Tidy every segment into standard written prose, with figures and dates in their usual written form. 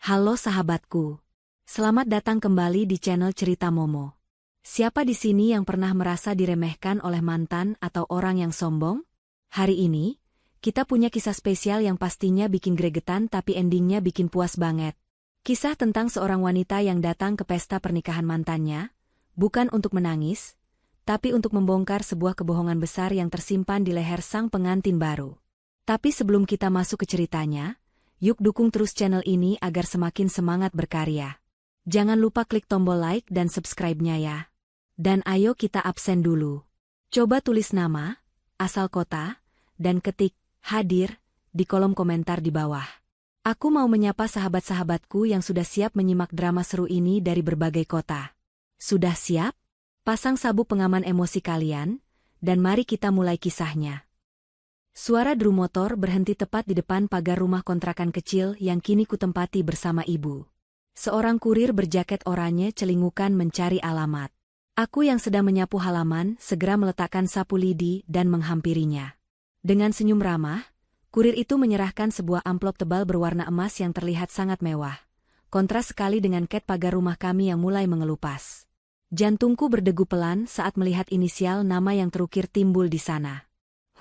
Halo sahabatku. Selamat datang kembali di channel Cerita Momo. Siapa di sini yang pernah merasa diremehkan oleh mantan atau orang yang sombong? Hari ini, kita punya kisah spesial yang pastinya bikin gregetan tapi endingnya bikin puas banget. Kisah tentang seorang wanita yang datang ke pesta pernikahan mantannya, bukan untuk menangis, tapi untuk membongkar sebuah kebohongan besar yang tersimpan di leher sang pengantin baru. Tapi sebelum kita masuk ke ceritanya, yuk dukung terus channel ini agar semakin semangat berkarya. Jangan lupa klik tombol like dan subscribe-nya ya. Dan ayo kita absen dulu. Coba tulis nama, asal kota, dan ketik hadir di kolom komentar di bawah. Aku mau menyapa sahabat-sahabatku yang sudah siap menyimak drama seru ini dari berbagai kota. Sudah siap? Pasang sabuk pengaman emosi kalian, dan mari kita mulai kisahnya. Suara drum motor berhenti tepat di depan pagar rumah kontrakan kecil yang kini kutempati bersama ibu. Seorang kurir berjaket oranye celingukan mencari alamat. Aku yang sedang menyapu halaman segera meletakkan sapu lidi dan menghampirinya. Dengan senyum ramah, kurir itu menyerahkan sebuah amplop tebal berwarna emas yang terlihat sangat mewah. Kontras sekali dengan cat pagar rumah kami yang mulai mengelupas. Jantungku berdegu pelan saat melihat inisial nama yang terukir timbul di sana.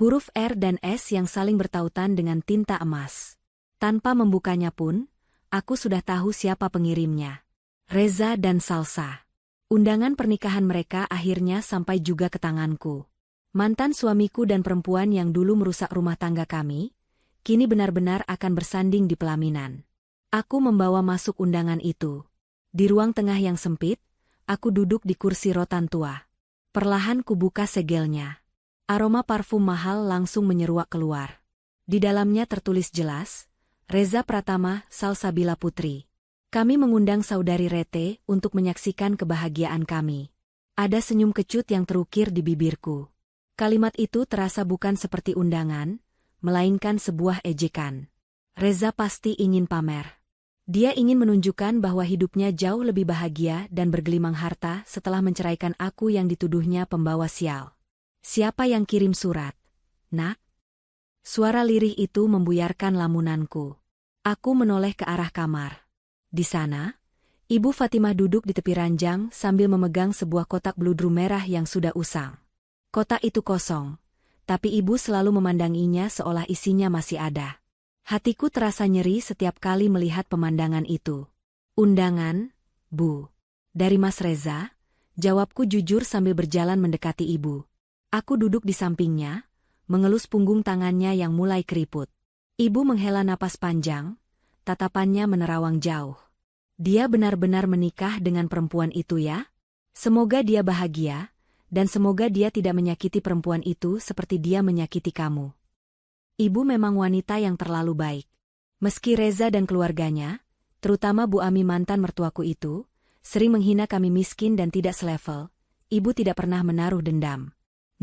Huruf R dan S yang saling bertautan dengan tinta emas. Tanpa membukanya pun, aku sudah tahu siapa pengirimnya. Reza dan Salsa. Undangan pernikahan mereka akhirnya sampai juga ke tanganku. Mantan suamiku dan perempuan yang dulu merusak rumah tangga kami, kini benar-benar akan bersanding di pelaminan. Aku membawa masuk undangan itu. Di ruang tengah yang sempit, aku duduk di kursi rotan tua. Perlahan kubuka segelnya. Aroma parfum mahal langsung menyeruak keluar. Di dalamnya tertulis jelas, Reza Pratama, Salsabila Putri. Kami mengundang saudari Rete untuk menyaksikan kebahagiaan kami. Ada senyum kecut yang terukir di bibirku. Kalimat itu terasa bukan seperti undangan, melainkan sebuah ejekan. Reza pasti ingin pamer. Dia ingin menunjukkan bahwa hidupnya jauh lebih bahagia dan bergelimang harta setelah menceraikan aku yang dituduhnya pembawa sial. Siapa yang kirim surat? Nak? Suara lirih itu membuyarkan lamunanku. Aku menoleh ke arah kamar. Di sana, Ibu Fatimah duduk di tepi ranjang sambil memegang sebuah kotak bludru merah yang sudah usang. Kotak itu kosong, tapi ibu selalu memandanginya seolah isinya masih ada. Hatiku terasa nyeri setiap kali melihat pemandangan itu. Undangan, Bu. Dari Mas Reza, jawabku jujur sambil berjalan mendekati ibu. Aku duduk di sampingnya, mengelus punggung tangannya yang mulai keriput. Ibu menghela napas panjang, tatapannya menerawang jauh. Dia benar-benar menikah dengan perempuan itu ya? Semoga dia bahagia, dan semoga dia tidak menyakiti perempuan itu seperti dia menyakiti kamu. Ibu memang wanita yang terlalu baik. Meski Reza dan keluarganya, terutama Bu Ami mantan mertuaku itu, sering menghina kami miskin dan tidak selevel, ibu tidak pernah menaruh dendam.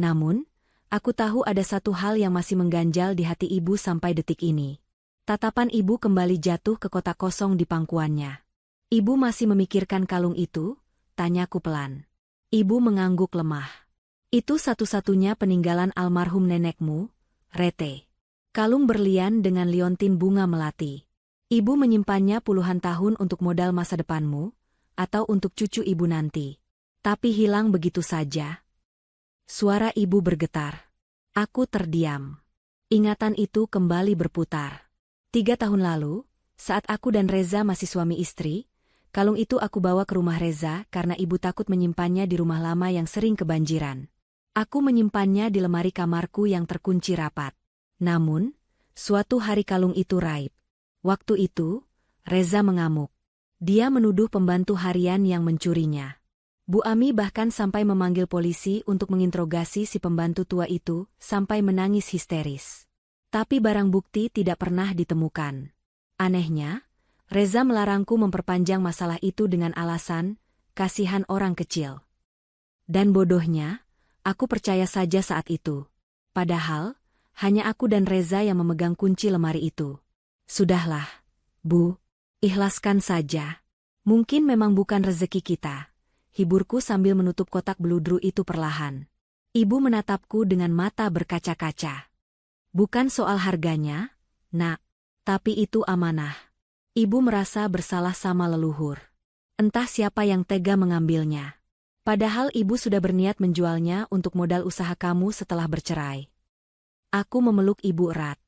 Namun, aku tahu ada satu hal yang masih mengganjal di hati ibu sampai detik ini. Tatapan ibu kembali jatuh ke kotak kosong di pangkuannya. Ibu masih memikirkan kalung itu? Tanyaku pelan. Ibu mengangguk lemah. Itu satu-satunya peninggalan almarhum nenekmu, Rete. Kalung berlian dengan liontin bunga melati. Ibu menyimpannya puluhan tahun untuk modal masa depanmu, atau untuk cucu ibu nanti. Tapi hilang begitu saja. Suara ibu bergetar. Aku terdiam. Ingatan itu kembali berputar. 3 tahun lalu, saat aku dan Reza masih suami istri, kalung itu aku bawa ke rumah Reza karena ibu takut menyimpannya di rumah lama yang sering kebanjiran. Aku menyimpannya di lemari kamarku yang terkunci rapat. Namun, suatu hari kalung itu raib. Waktu itu, Reza mengamuk. Dia menuduh pembantu harian yang mencurinya. Bu Ami bahkan sampai memanggil polisi untuk menginterogasi si pembantu tua itu sampai menangis histeris. Tapi barang bukti tidak pernah ditemukan. Anehnya, Reza melarangku memperpanjang masalah itu dengan alasan, kasihan orang kecil. Dan bodohnya, aku percaya saja saat itu. Padahal, hanya aku dan Reza yang memegang kunci lemari itu. Sudahlah, Bu, ikhlaskan saja. Mungkin memang bukan rezeki kita. Hiburku sambil menutup kotak beludru itu perlahan. Ibu menatapku dengan mata berkaca-kaca. Bukan soal harganya, Nak, tapi itu amanah. Ibu merasa bersalah sama leluhur. Entah siapa yang tega mengambilnya. Padahal ibu sudah berniat menjualnya untuk modal usaha kamu setelah bercerai. Aku memeluk ibu erat.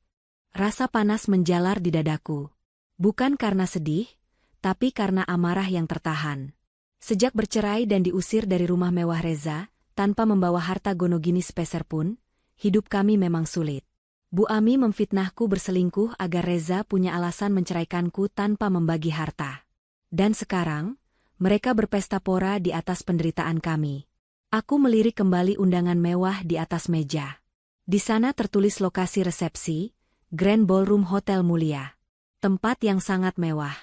Rasa panas menjalar di dadaku. Bukan karena sedih, tapi karena amarah yang tertahan. Sejak bercerai dan diusir dari rumah mewah Reza, tanpa membawa harta gonogini sepeser pun, hidup kami memang sulit. Bu Ami memfitnahku berselingkuh agar Reza punya alasan menceraikanku tanpa membagi harta. Dan sekarang, mereka berpesta pora di atas penderitaan kami. Aku melirik kembali undangan mewah di atas meja. Di sana tertulis lokasi resepsi, Grand Ballroom Hotel Mulia. Tempat yang sangat mewah.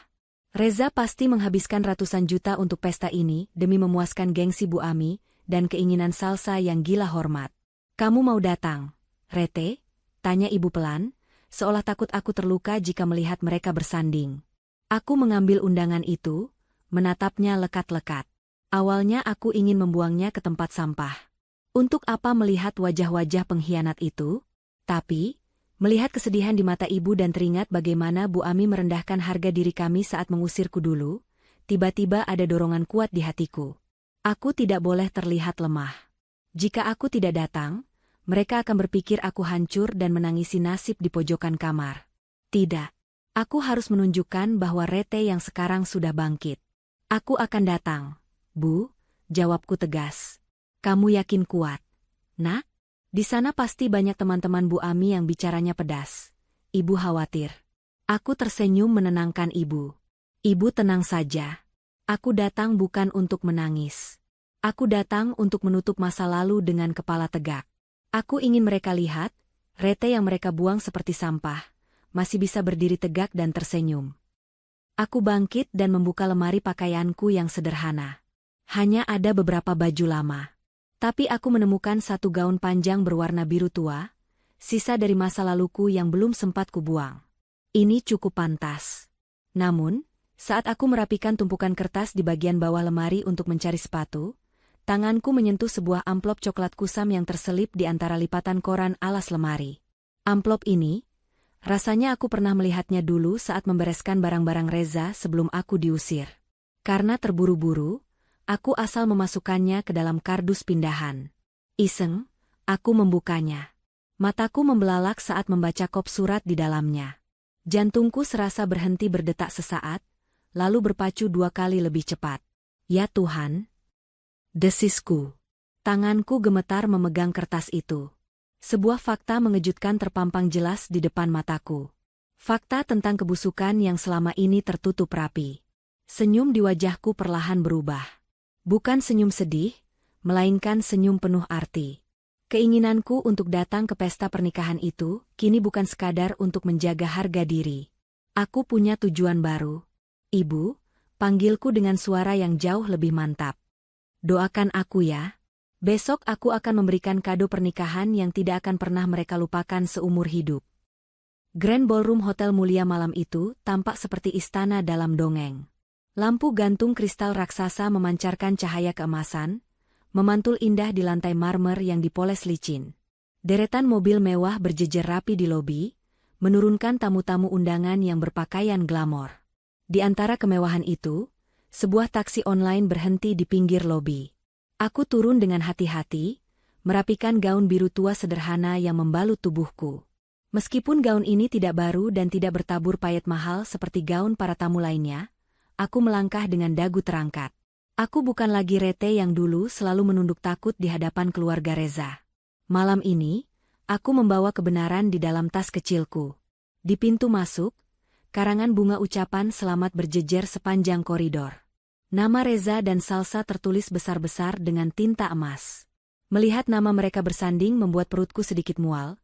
Reza pasti menghabiskan ratusan juta untuk pesta ini demi memuaskan gengsi Bu Ami dan keinginan Salsa yang gila hormat. Kamu mau datang, Rete? Tanya ibu pelan, seolah takut aku terluka jika melihat mereka bersanding. Aku mengambil undangan itu, menatapnya lekat-lekat. Awalnya aku ingin membuangnya ke tempat sampah. Untuk apa melihat wajah-wajah pengkhianat itu? Tapi, melihat kesedihan di mata ibu dan teringat bagaimana Bu Ami merendahkan harga diri kami saat mengusirku dulu, tiba-tiba ada dorongan kuat di hatiku. Aku tidak boleh terlihat lemah. Jika aku tidak datang, mereka akan berpikir aku hancur dan menangisi nasib di pojokan kamar. Tidak. Aku harus menunjukkan bahwa Rete yang sekarang sudah bangkit. Aku akan datang, Bu, jawabku tegas. Kamu yakin kuat? Nak? Di sana pasti banyak teman-teman Bu Ami yang bicaranya pedas. Ibu khawatir. Aku tersenyum menenangkan ibu. Ibu tenang saja. Aku datang bukan untuk menangis. Aku datang untuk menutup masa lalu dengan kepala tegak. Aku ingin mereka lihat, Rete yang mereka buang seperti sampah, masih bisa berdiri tegak dan tersenyum. Aku bangkit dan membuka lemari pakaianku yang sederhana. Hanya ada beberapa baju lama. Tapi aku menemukan satu gaun panjang berwarna biru tua, sisa dari masa laluku yang belum sempat kubuang. Ini cukup pantas. Namun, saat aku merapikan tumpukan kertas di bagian bawah lemari untuk mencari sepatu, tanganku menyentuh sebuah amplop coklat kusam yang terselip di antara lipatan koran alas lemari. Amplop ini, rasanya aku pernah melihatnya dulu saat membereskan barang-barang Reza sebelum aku diusir. Karena terburu-buru, aku asal memasukkannya ke dalam kardus pindahan. Iseng, aku membukanya. Mataku membelalak saat membaca kop surat di dalamnya. Jantungku serasa berhenti berdetak sesaat, lalu berpacu 2 kali lebih cepat. Ya Tuhan! Desisku. Tanganku gemetar memegang kertas itu. Sebuah fakta mengejutkan terpampang jelas di depan mataku. Fakta tentang kebusukan yang selama ini tertutup rapi. Senyum di wajahku perlahan berubah. Bukan senyum sedih, melainkan senyum penuh arti. Keinginanku untuk datang ke pesta pernikahan itu, kini bukan sekadar untuk menjaga harga diri. Aku punya tujuan baru. Ibu, panggilku dengan suara yang jauh lebih mantap. Doakan aku ya. Besok aku akan memberikan kado pernikahan yang tidak akan pernah mereka lupakan seumur hidup. Grand Ballroom Hotel Mulia malam itu tampak seperti istana dalam dongeng. Lampu gantung kristal raksasa memancarkan cahaya keemasan, memantul indah di lantai marmer yang dipoles licin. Deretan mobil mewah berjejer rapi di lobi, menurunkan tamu-tamu undangan yang berpakaian glamor. Di antara kemewahan itu, sebuah taksi online berhenti di pinggir lobi. Aku turun dengan hati-hati, merapikan gaun biru tua sederhana yang membalut tubuhku. Meskipun gaun ini tidak baru dan tidak bertabur payet mahal seperti gaun para tamu lainnya, aku melangkah dengan dagu terangkat. Aku bukan lagi Rete yang dulu selalu menunduk takut di hadapan keluarga Reza. Malam ini, aku membawa kebenaran di dalam tas kecilku. Di pintu masuk, karangan bunga ucapan selamat berjejer sepanjang koridor. Nama Reza dan Salsa tertulis besar-besar dengan tinta emas. Melihat nama mereka bersanding membuat perutku sedikit mual.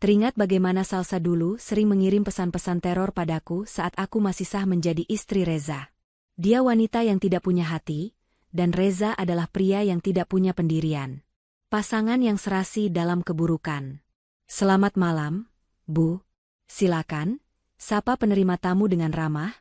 Teringat bagaimana Salsa dulu sering mengirim pesan-pesan teror padaku saat aku masih sah menjadi istri Reza. Dia wanita yang tidak punya hati, dan Reza adalah pria yang tidak punya pendirian. Pasangan yang serasi dalam keburukan. Selamat malam, Bu. Silakan, sapa penerima tamu dengan ramah,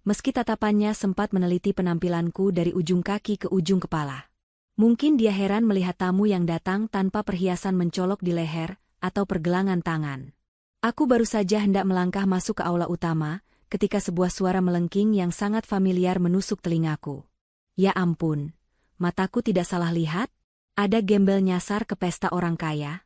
meski tatapannya sempat meneliti penampilanku dari ujung kaki ke ujung kepala. Mungkin dia heran melihat tamu yang datang tanpa perhiasan mencolok di leher atau pergelangan tangan. Aku baru saja hendak melangkah masuk ke aula utama, ketika sebuah suara melengking yang sangat familiar menusuk telingaku. Ya ampun, mataku tidak salah lihat? Ada gembel nyasar ke pesta orang kaya?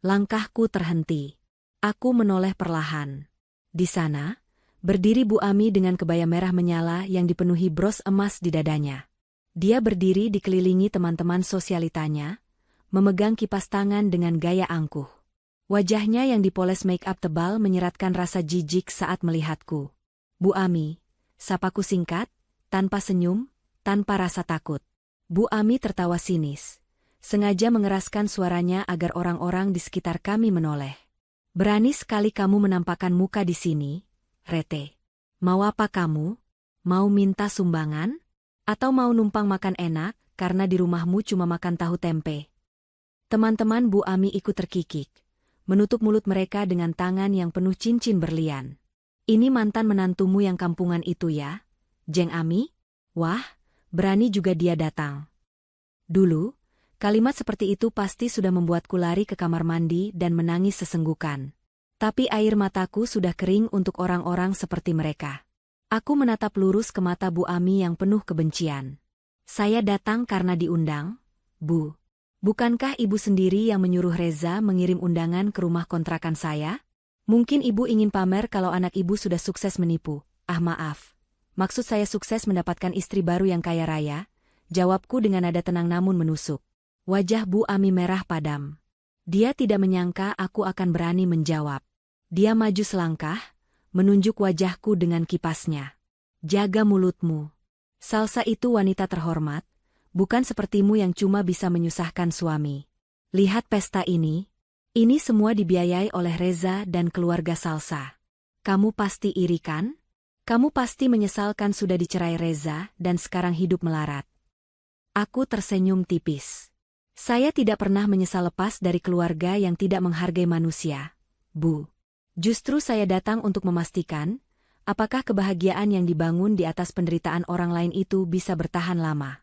Langkahku terhenti. Aku menoleh perlahan. Di sana, berdiri Bu Ami dengan kebaya merah menyala yang dipenuhi bros emas di dadanya. Dia berdiri dikelilingi teman-teman sosialitanya, memegang kipas tangan dengan gaya angkuh. Wajahnya yang dipoles make-up tebal menyeratkan rasa jijik saat melihatku. Bu Ami, sapaku singkat, tanpa senyum, tanpa rasa takut. Bu Ami tertawa sinis, sengaja mengeraskan suaranya agar orang-orang di sekitar kami menoleh. Berani sekali kamu menampakkan muka di sini, Rete. Mau apa kamu? Mau minta sumbangan? Atau mau numpang makan enak karena di rumahmu cuma makan tahu tempe? Teman-teman Bu Ami ikut terkikik, menutup mulut mereka dengan tangan yang penuh cincin berlian. Ini mantan menantumu yang kampungan itu ya, Jeng Ami? Wah, berani juga dia datang. Dulu, kalimat seperti itu pasti sudah membuatku lari ke kamar mandi dan menangis sesenggukan. Tapi air mataku sudah kering untuk orang-orang seperti mereka. Aku menatap lurus ke mata Bu Ami yang penuh kebencian. Saya datang karena diundang, Bu. Bukankah ibu sendiri yang menyuruh Reza mengirim undangan ke rumah kontrakan saya? Mungkin ibu ingin pamer kalau anak ibu sudah sukses menipu. Ah maaf, maksud saya sukses mendapatkan istri baru yang kaya raya, jawabku dengan nada tenang namun menusuk. Wajah Bu Ami merah padam. Dia tidak menyangka aku akan berani menjawab. Dia maju selangkah, menunjuk wajahku dengan kipasnya. Jaga mulutmu. Salsa itu wanita terhormat, bukan sepertimu yang cuma bisa menyusahkan suami. Lihat pesta ini. Ini semua dibiayai oleh Reza dan keluarga Salsa. Kamu pasti iri kan? Kamu pasti menyesalkan sudah dicerai Reza dan sekarang hidup melarat. Aku tersenyum tipis. Saya tidak pernah menyesal lepas dari keluarga yang tidak menghargai manusia, Bu. Justru saya datang untuk memastikan, apakah kebahagiaan yang dibangun di atas penderitaan orang lain itu bisa bertahan lama.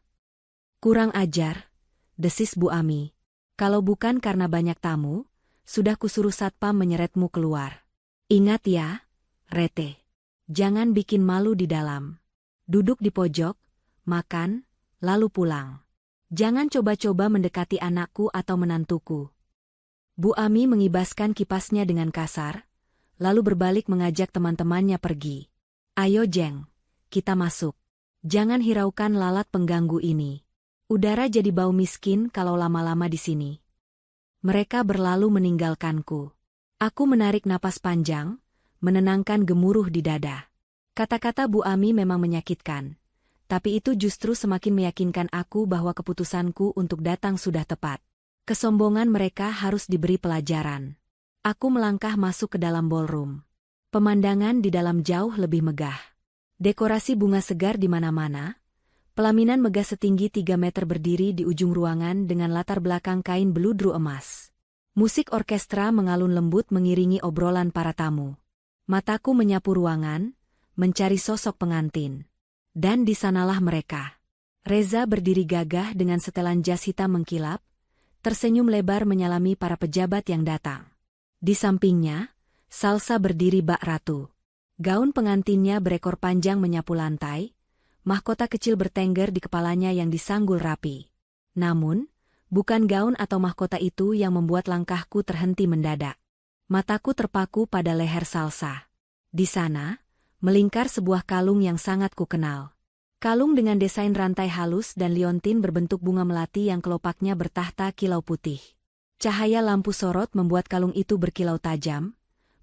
Kurang ajar, desis Bu Ami. Kalau bukan karena banyak tamu, sudah kusuruh satpam menyeretmu keluar. Ingat ya, Rete. Jangan bikin malu di dalam. Duduk di pojok, makan, lalu pulang. Jangan coba-coba mendekati anakku atau menantuku. Bu Ami mengibaskan kipasnya dengan kasar, lalu berbalik mengajak teman-temannya pergi. Ayo Jeng, kita masuk. Jangan hiraukan lalat pengganggu ini. Udara jadi bau miskin kalau lama-lama di sini. Mereka berlalu meninggalkanku. Aku menarik napas panjang, menenangkan gemuruh di dada. Kata-kata Bu Ami memang menyakitkan, tapi itu justru semakin meyakinkan aku bahwa keputusanku untuk datang sudah tepat. Kesombongan mereka harus diberi pelajaran. Aku melangkah masuk ke dalam ballroom. Pemandangan di dalam jauh lebih megah. Dekorasi bunga segar di mana-mana. Pelaminan megah setinggi 3 meter berdiri di ujung ruangan dengan latar belakang kain beludru emas. Musik orkestra mengalun lembut mengiringi obrolan para tamu. Mataku menyapu ruangan, mencari sosok pengantin. Dan di sanalah mereka. Reza berdiri gagah dengan setelan jas hitam mengkilap, tersenyum lebar menyalami para pejabat yang datang. Di sampingnya, Salsa berdiri bak ratu. Gaun pengantinnya berekor panjang menyapu lantai, mahkota kecil bertengger di kepalanya yang disanggul rapi. Namun, bukan gaun atau mahkota itu yang membuat langkahku terhenti mendadak. Mataku terpaku pada leher Salsa. Di sana, melingkar sebuah kalung yang sangat kukenal. Kalung dengan desain rantai halus dan liontin berbentuk bunga melati yang kelopaknya bertahta kilau putih. Cahaya lampu sorot membuat kalung itu berkilau tajam,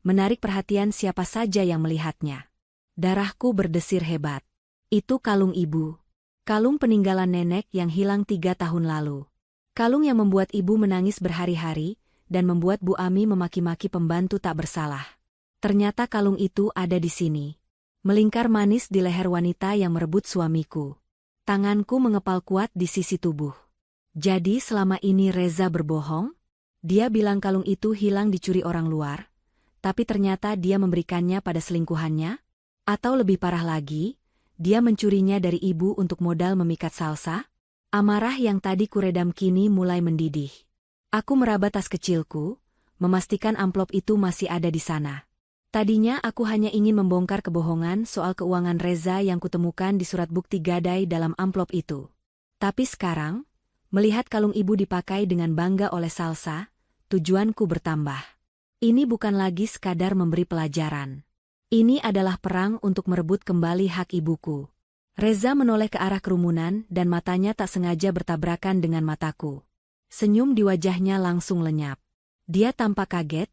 menarik perhatian siapa saja yang melihatnya. Darahku berdesir hebat. Itu kalung ibu. Kalung peninggalan nenek yang hilang 3 tahun lalu. Kalung yang membuat ibu menangis berhari-hari, dan membuat Bu Ami memaki-maki pembantu tak bersalah. Ternyata kalung itu ada di sini. Melingkar manis di leher wanita yang merebut suamiku. Tanganku mengepal kuat di sisi tubuh. Jadi selama ini Reza berbohong? Dia bilang kalung itu hilang dicuri orang luar, tapi ternyata dia memberikannya pada selingkuhannya? Atau lebih parah lagi, dia mencurinya dari ibu untuk modal memikat Salsa? Amarah yang tadi kuredam kini mulai mendidih. Aku meraba tas kecilku, memastikan amplop itu masih ada di sana. Tadinya aku hanya ingin membongkar kebohongan soal keuangan Reza yang kutemukan di surat bukti gadai dalam amplop itu. Tapi sekarang, melihat kalung ibu dipakai dengan bangga oleh Salsa, tujuanku bertambah. Ini bukan lagi sekadar memberi pelajaran. Ini adalah perang untuk merebut kembali hak ibuku. Reza menoleh ke arah kerumunan dan matanya tak sengaja bertabrakan dengan mataku. Senyum di wajahnya langsung lenyap. Dia tampak kaget,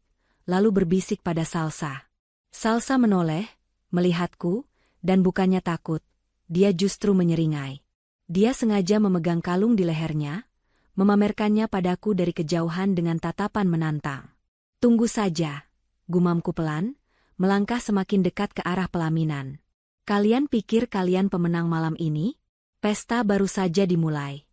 lalu berbisik pada Salsa. Salsa menoleh, melihatku, dan bukannya takut, dia justru menyeringai. Dia sengaja memegang kalung di lehernya, memamerkannya padaku dari kejauhan dengan tatapan menantang. Tunggu saja, gumamku pelan, melangkah semakin dekat ke arah pelaminan. Kalian pikir kalian pemenang malam ini? Pesta baru saja dimulai.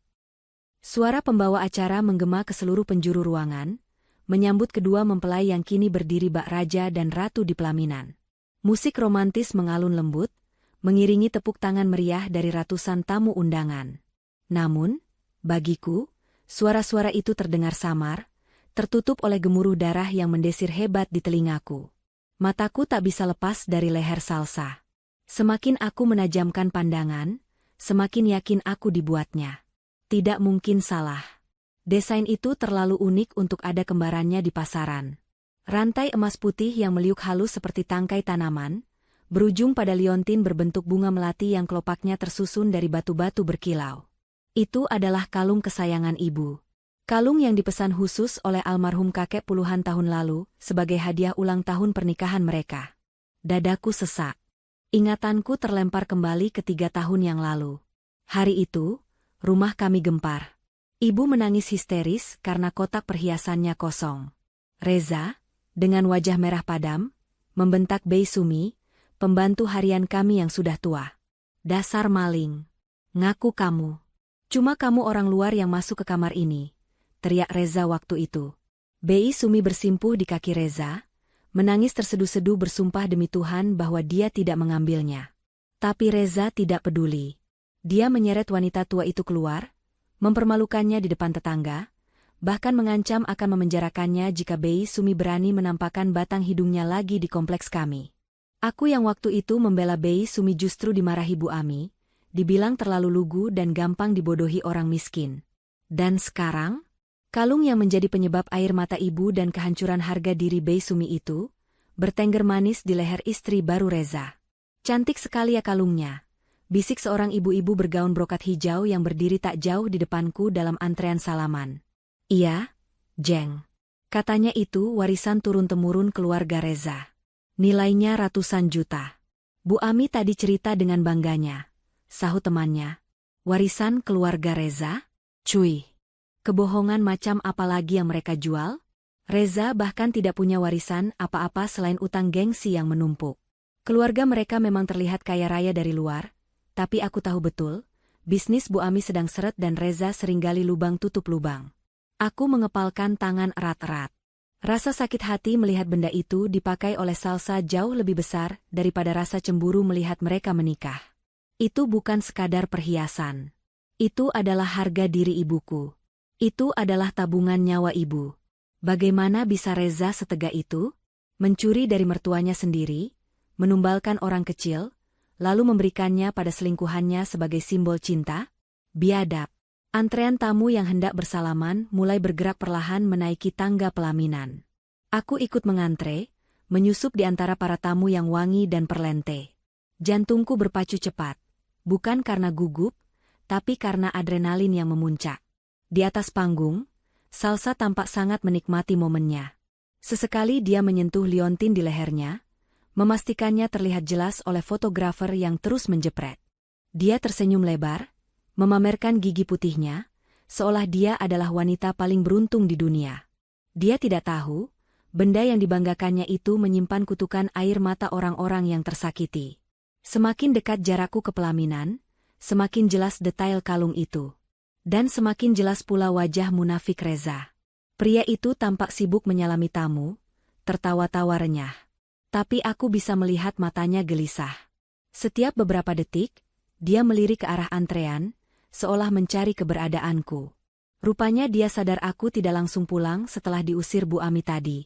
Suara pembawa acara menggema ke seluruh penjuru ruangan, menyambut kedua mempelai yang kini berdiri bak raja dan ratu di pelaminan. Musik romantis mengalun lembut, mengiringi tepuk tangan meriah dari ratusan tamu undangan. Namun, bagiku, suara-suara itu terdengar samar, tertutup oleh gemuruh darah yang mendesir hebat di telingaku. Mataku tak bisa lepas dari leher Salsa. Semakin aku menajamkan pandangan, semakin yakin aku dibuatnya. Tidak mungkin salah. Desain itu terlalu unik untuk ada kembarannya di pasaran. Rantai emas putih yang meliuk halus seperti tangkai tanaman, berujung pada liontin berbentuk bunga melati yang kelopaknya tersusun dari batu-batu berkilau. Itu adalah kalung kesayangan ibu. Kalung yang dipesan khusus oleh almarhum kakek puluhan tahun lalu sebagai hadiah ulang tahun pernikahan mereka. Dadaku sesak. Ingatanku terlempar kembali ke 3 tahun yang lalu. Hari itu, rumah kami gempar. Ibu menangis histeris karena kotak perhiasannya kosong. Reza, dengan wajah merah padam, membentak Bei Sumi, pembantu harian kami yang sudah tua. Dasar maling. Ngaku kamu. Cuma kamu orang luar yang masuk ke kamar ini, teriak Reza waktu itu. Bei Sumi bersimpuh di kaki Reza, menangis terseduh-seduh bersumpah demi Tuhan bahwa dia tidak mengambilnya. Tapi Reza tidak peduli. Dia menyeret wanita tua itu keluar, mempermalukannya di depan tetangga, bahkan mengancam akan memenjarakannya jika Bei Sumi berani menampakkan batang hidungnya lagi di kompleks kami. Aku yang waktu itu membela Bei Sumi justru dimarahi Bu Ami, dibilang terlalu lugu dan gampang dibodohi orang miskin. Dan sekarang, kalung yang menjadi penyebab air mata ibu dan kehancuran harga diri Bei Sumi itu, bertengger manis di leher istri baru Reza. Cantik sekali ya kalungnya. Bisik seorang ibu-ibu bergaun brokat hijau yang berdiri tak jauh di depanku dalam antrean salaman. Iya, Jeng. Katanya itu warisan turun-temurun keluarga Reza. Nilainya ratusan juta. Bu Ami tadi cerita dengan bangganya. Sahut temannya. Warisan keluarga Reza? Cuy. Kebohongan macam apa lagi yang mereka jual? Reza bahkan tidak punya warisan apa-apa selain utang gengsi yang menumpuk. Keluarga mereka memang terlihat kaya raya dari luar, tapi aku tahu betul, bisnis Bu Ami sedang seret dan Reza sering gali lubang tutup lubang. Aku mengepalkan tangan erat-erat. Rasa sakit hati melihat benda itu dipakai oleh Salsa jauh lebih besar daripada rasa cemburu melihat mereka menikah. Itu bukan sekadar perhiasan. Itu adalah harga diri ibuku. Itu adalah tabungan nyawa ibu. Bagaimana bisa Reza setega itu? Mencuri dari mertuanya sendiri, menumbalkan orang kecil, lalu memberikannya pada selingkuhannya sebagai simbol cinta? Biadab. Antrean tamu yang hendak bersalaman mulai bergerak perlahan menaiki tangga pelaminan. Aku ikut mengantre, menyusup di antara para tamu yang wangi dan perlente. Jantungku berpacu cepat, bukan karena gugup, tapi karena adrenalin yang memuncak. Di atas panggung, Salsa tampak sangat menikmati momennya. Sesekali dia menyentuh liontin di lehernya, memastikannya terlihat jelas oleh fotografer yang terus menjepret. Dia tersenyum lebar, memamerkan gigi putihnya, seolah dia adalah wanita paling beruntung di dunia. Dia tidak tahu, benda yang dibanggakannya itu menyimpan kutukan air mata orang-orang yang tersakiti. Semakin dekat jarakku ke pelaminan, semakin jelas detail kalung itu. Dan semakin jelas pula wajah munafik Reza. Pria itu tampak sibuk menyalami tamu, tertawa-tawa renyah. Tapi aku bisa melihat matanya gelisah. Setiap beberapa detik, dia melirik ke arah antrean, seolah mencari keberadaanku. Rupanya dia sadar aku tidak langsung pulang setelah diusir Bu Ami tadi.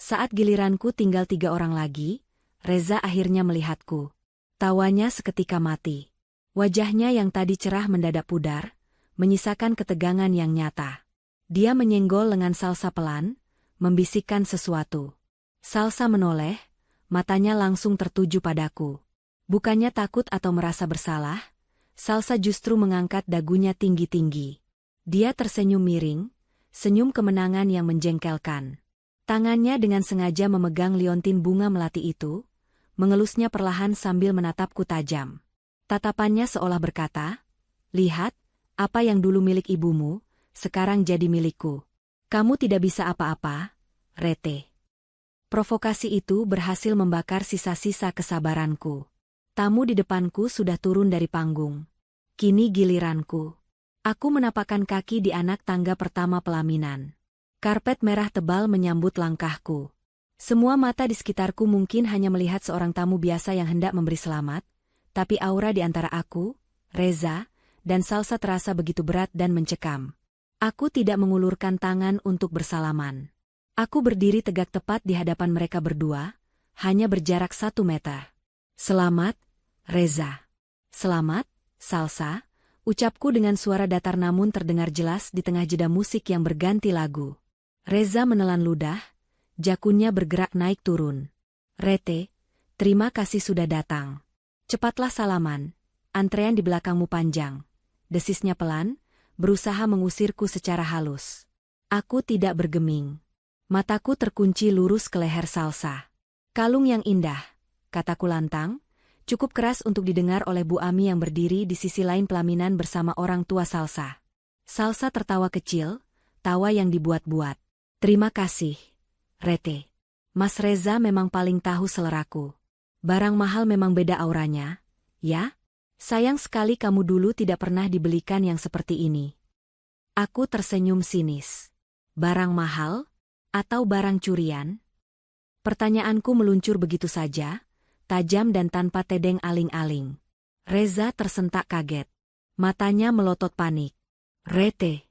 Saat giliranku tinggal 3 orang lagi, Reza akhirnya melihatku. Tawanya seketika mati. Wajahnya yang tadi cerah mendadak pudar, menyisakan ketegangan yang nyata. Dia menyenggol lengan Salsa pelan, membisikkan sesuatu. Salsa menoleh, matanya langsung tertuju padaku. Bukannya takut atau merasa bersalah, Salsa justru mengangkat dagunya tinggi-tinggi. Dia tersenyum miring, senyum kemenangan yang menjengkelkan. Tangannya dengan sengaja memegang liontin bunga melati itu, mengelusnya perlahan sambil menatapku tajam. Tatapannya seolah berkata, "Lihat, apa yang dulu milik ibumu, sekarang jadi milikku. Kamu tidak bisa apa-apa, Rete." Provokasi itu berhasil membakar sisa-sisa kesabaranku. Tamu di depanku sudah turun dari panggung. Kini giliranku. Aku menapakkan kaki di anak tangga pertama pelaminan. Karpet merah tebal menyambut langkahku. Semua mata di sekitarku mungkin hanya melihat seorang tamu biasa yang hendak memberi selamat, tapi aura di antara aku, Reza, dan Salsa terasa begitu berat dan mencekam. Aku tidak mengulurkan tangan untuk bersalaman. Aku berdiri tegak tepat di hadapan mereka berdua, hanya berjarak 1 meter. "Selamat, Reza." "Selamat, Salsa," ucapku dengan suara datar namun terdengar jelas di tengah jeda musik yang berganti lagu. Reza menelan ludah, jakunnya bergerak naik turun. "Rete, terima kasih sudah datang. Cepatlah salaman, antrean di belakangmu panjang," desisnya pelan, berusaha mengusirku secara halus. Aku tidak bergeming. Mataku terkunci lurus ke leher Salsa. "Kalung yang indah," kataku lantang, cukup keras untuk didengar oleh Bu Ami yang berdiri di sisi lain pelaminan bersama orang tua Salsa. Salsa tertawa kecil, tawa yang dibuat-buat. "Terima kasih, Rete. Mas Reza memang paling tahu seleraku. Barang mahal memang beda auranya, ya? Sayang sekali kamu dulu tidak pernah dibelikan yang seperti ini." Aku tersenyum sinis. Barang mahal? Atau barang curian? Pertanyaanku meluncur begitu saja, tajam dan tanpa tedeng aling-aling. Reza tersentak kaget. Matanya melotot panik. "Rete,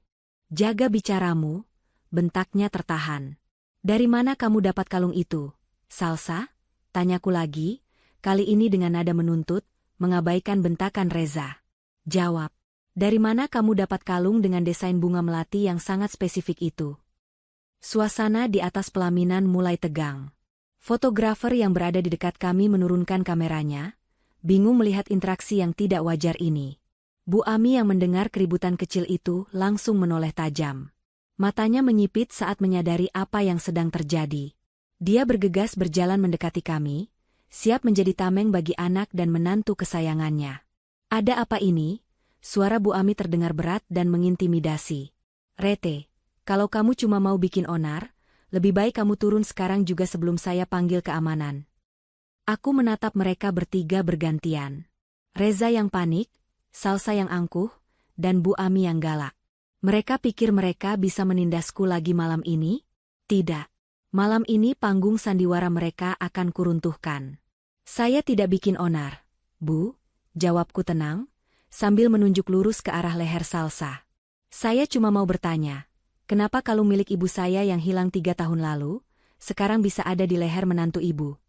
jaga bicaramu," bentaknya tertahan. "Dari mana kamu dapat kalung itu, Salsa?" tanyaku lagi, kali ini dengan nada menuntut, mengabaikan bentakan Reza. "Jawab, dari mana kamu dapat kalung dengan desain bunga melati yang sangat spesifik itu?" Suasana di atas pelaminan mulai tegang. Fotografer yang berada di dekat kami menurunkan kameranya, bingung melihat interaksi yang tidak wajar ini. Bu Ami yang mendengar keributan kecil itu langsung menoleh tajam. Matanya menyipit saat menyadari apa yang sedang terjadi. Dia bergegas berjalan mendekati kami, siap menjadi tameng bagi anak dan menantu kesayangannya. "Ada apa ini?" Suara Bu Ami terdengar berat dan mengintimidasi. "Rete, kalau kamu cuma mau bikin onar, lebih baik kamu turun sekarang juga sebelum saya panggil keamanan." Aku menatap mereka bertiga bergantian. Reza yang panik, Salsa yang angkuh, dan Bu Ami yang galak. Mereka pikir mereka bisa menindasku lagi malam ini? Tidak. Malam ini panggung sandiwara mereka akan kuruntuhkan. "Saya tidak bikin onar, Bu," jawabku tenang, sambil menunjuk lurus ke arah leher Salsa. "Saya cuma mau bertanya, kenapa kalung milik ibu saya yang hilang 3 tahun lalu, sekarang bisa ada di leher menantu ibu?"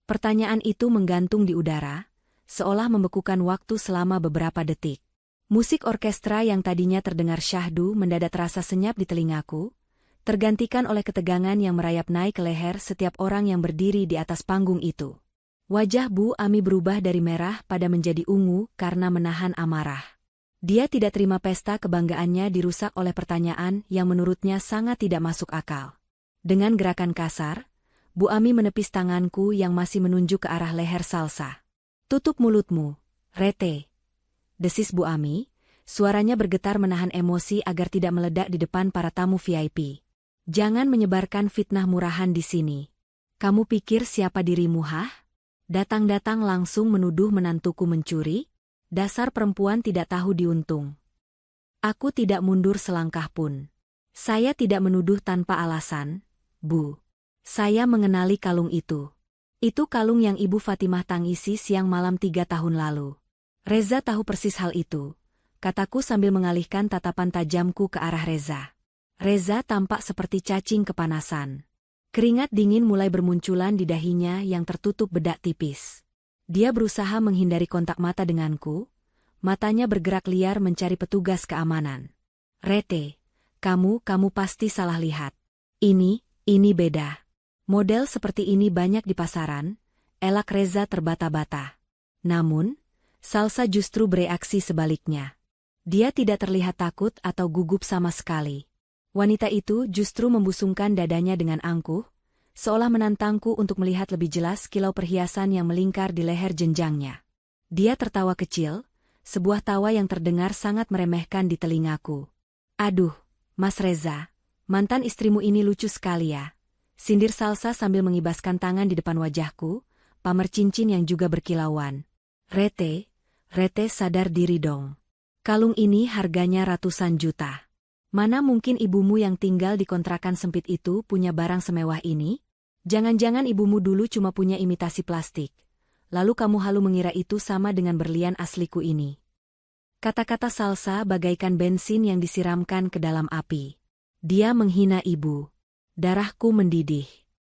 Pertanyaan itu menggantung di udara, seolah membekukan waktu selama beberapa detik. Musik orkestra yang tadinya terdengar syahdu mendadak terasa senyap di telingaku, tergantikan oleh ketegangan yang merayap naik ke leher setiap orang yang berdiri di atas panggung itu. Wajah Bu Ami berubah dari merah pada menjadi ungu karena menahan amarah. Dia tidak terima pesta kebanggaannya dirusak oleh pertanyaan yang menurutnya sangat tidak masuk akal. Dengan gerakan kasar, Bu Ami menepis tanganku yang masih menunjuk ke arah leher Salsa. "Tutup mulutmu, Rete," desis Bu Ami, suaranya bergetar menahan emosi agar tidak meledak di depan para tamu VIP. "Jangan menyebarkan fitnah murahan di sini. Kamu pikir siapa dirimu, hah? Datang-datang langsung menuduh menantuku mencuri? Dasar perempuan tidak tahu diuntung." Aku tidak mundur selangkah pun. "Saya tidak menuduh tanpa alasan, Bu. Saya mengenali kalung itu. Itu kalung yang Ibu Fatimah tangisi siang malam 3 tahun lalu." "Reza tahu persis hal itu," kataku sambil mengalihkan tatapan tajamku ke arah Reza. Reza tampak seperti cacing kepanasan. Keringat dingin mulai bermunculan di dahinya yang tertutup bedak tipis. Dia berusaha menghindari kontak mata denganku, matanya bergerak liar mencari petugas keamanan. Rete, kamu pasti salah lihat. Ini beda. Model seperti ini banyak di pasaran, elak Reza terbata-bata. Namun, Salsa justru bereaksi sebaliknya. Dia tidak terlihat takut atau gugup sama sekali. Wanita itu justru membusungkan dadanya dengan angkuh, seolah menantangku untuk melihat lebih jelas kilau perhiasan yang melingkar di leher jenjangnya. Dia tertawa kecil, sebuah tawa yang terdengar sangat meremehkan di telingaku. Aduh, Mas Reza, mantan istrimu ini lucu sekali ya. Sindir Salsa sambil mengibaskan tangan di depan wajahku, pamer cincin yang juga berkilauan. Rete sadar diri dong. Kalung ini harganya ratusan juta. Mana mungkin ibumu yang tinggal di kontrakan sempit itu punya barang semewah ini? Jangan-jangan ibumu dulu cuma punya imitasi plastik. Lalu kamu halu mengira itu sama dengan berlian asliku ini. Kata-kata Salsa bagaikan bensin yang disiramkan ke dalam api. Dia menghina ibu. Darahku mendidih.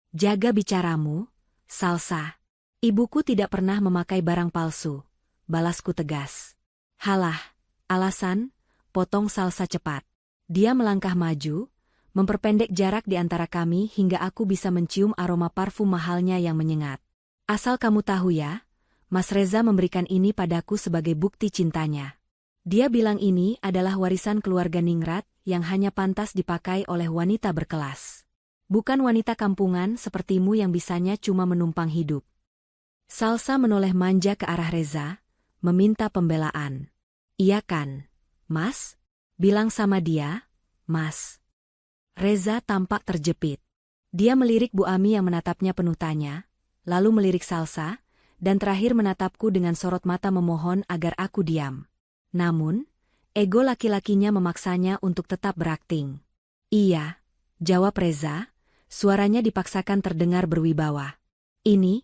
Jaga bicaramu, Salsa. Ibuku tidak pernah memakai barang palsu. Balasku tegas. Halah, alasan, potong Salsa cepat. Dia melangkah maju, memperpendek jarak di antara kami hingga aku bisa mencium aroma parfum mahalnya yang menyengat. Asal kamu tahu ya, Mas Reza memberikan ini padaku sebagai bukti cintanya. Dia bilang ini adalah warisan keluarga Ningrat yang hanya pantas dipakai oleh wanita berkelas. Bukan wanita kampungan sepertimu yang bisanya cuma menumpang hidup. Salsa menoleh manja ke arah Reza, meminta pembelaan. Iya kan, Mas? Bilang sama dia, Mas. Reza tampak terjepit. Dia melirik Bu Ami yang menatapnya penuh tanya, lalu melirik Salsa, dan terakhir menatapku dengan sorot mata memohon agar aku diam. Namun, ego laki-lakinya memaksanya untuk tetap berakting. Iya, jawab Reza, suaranya dipaksakan terdengar berwibawa. Ini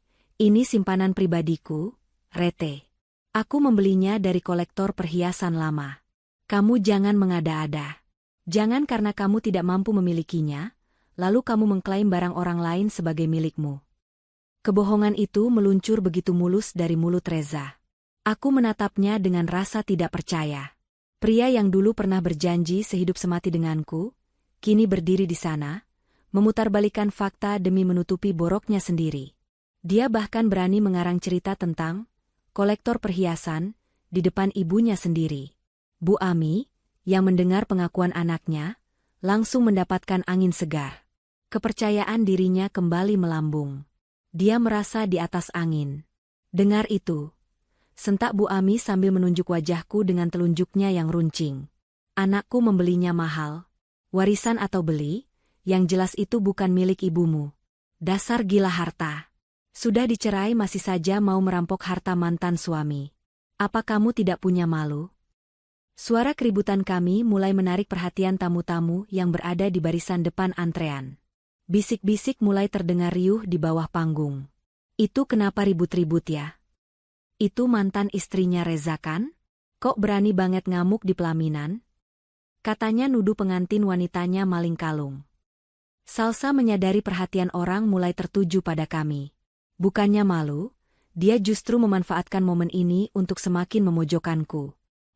simpanan pribadiku, Rete. Aku membelinya dari kolektor perhiasan lama. Kamu jangan mengada-ada. Jangan karena kamu tidak mampu memilikinya, lalu kamu mengklaim barang orang lain sebagai milikmu. Kebohongan itu meluncur begitu mulus dari mulut Reza. Aku menatapnya dengan rasa tidak percaya. Pria yang dulu pernah berjanji sehidup semati denganku, kini berdiri di sana, memutarbalikkan fakta demi menutupi boroknya sendiri. Dia bahkan berani mengarang cerita tentang kolektor perhiasan di depan ibunya sendiri. Bu Ami, yang mendengar pengakuan anaknya, langsung mendapatkan angin segar. Kepercayaan dirinya kembali melambung. Dia merasa di atas angin. Dengar itu. Sentak Bu Ami sambil menunjuk wajahku dengan telunjuknya yang runcing. Anakku membelinya mahal. Warisan atau beli, yang jelas itu bukan milik ibumu. Dasar gila harta. Sudah dicerai masih saja mau merampok harta mantan suami. Apa kamu tidak punya malu? Suara keributan kami mulai menarik perhatian tamu-tamu yang berada di barisan depan antrean. Bisik-bisik mulai terdengar riuh di bawah panggung. Itu kenapa ribut-ribut ya? Itu mantan istrinya Reza kan? Kok berani banget ngamuk di pelaminan? Katanya nuduh pengantin wanitanya maling kalung. Salsa menyadari perhatian orang mulai tertuju pada kami. Bukannya malu, dia justru memanfaatkan momen ini untuk semakin memojokkanku.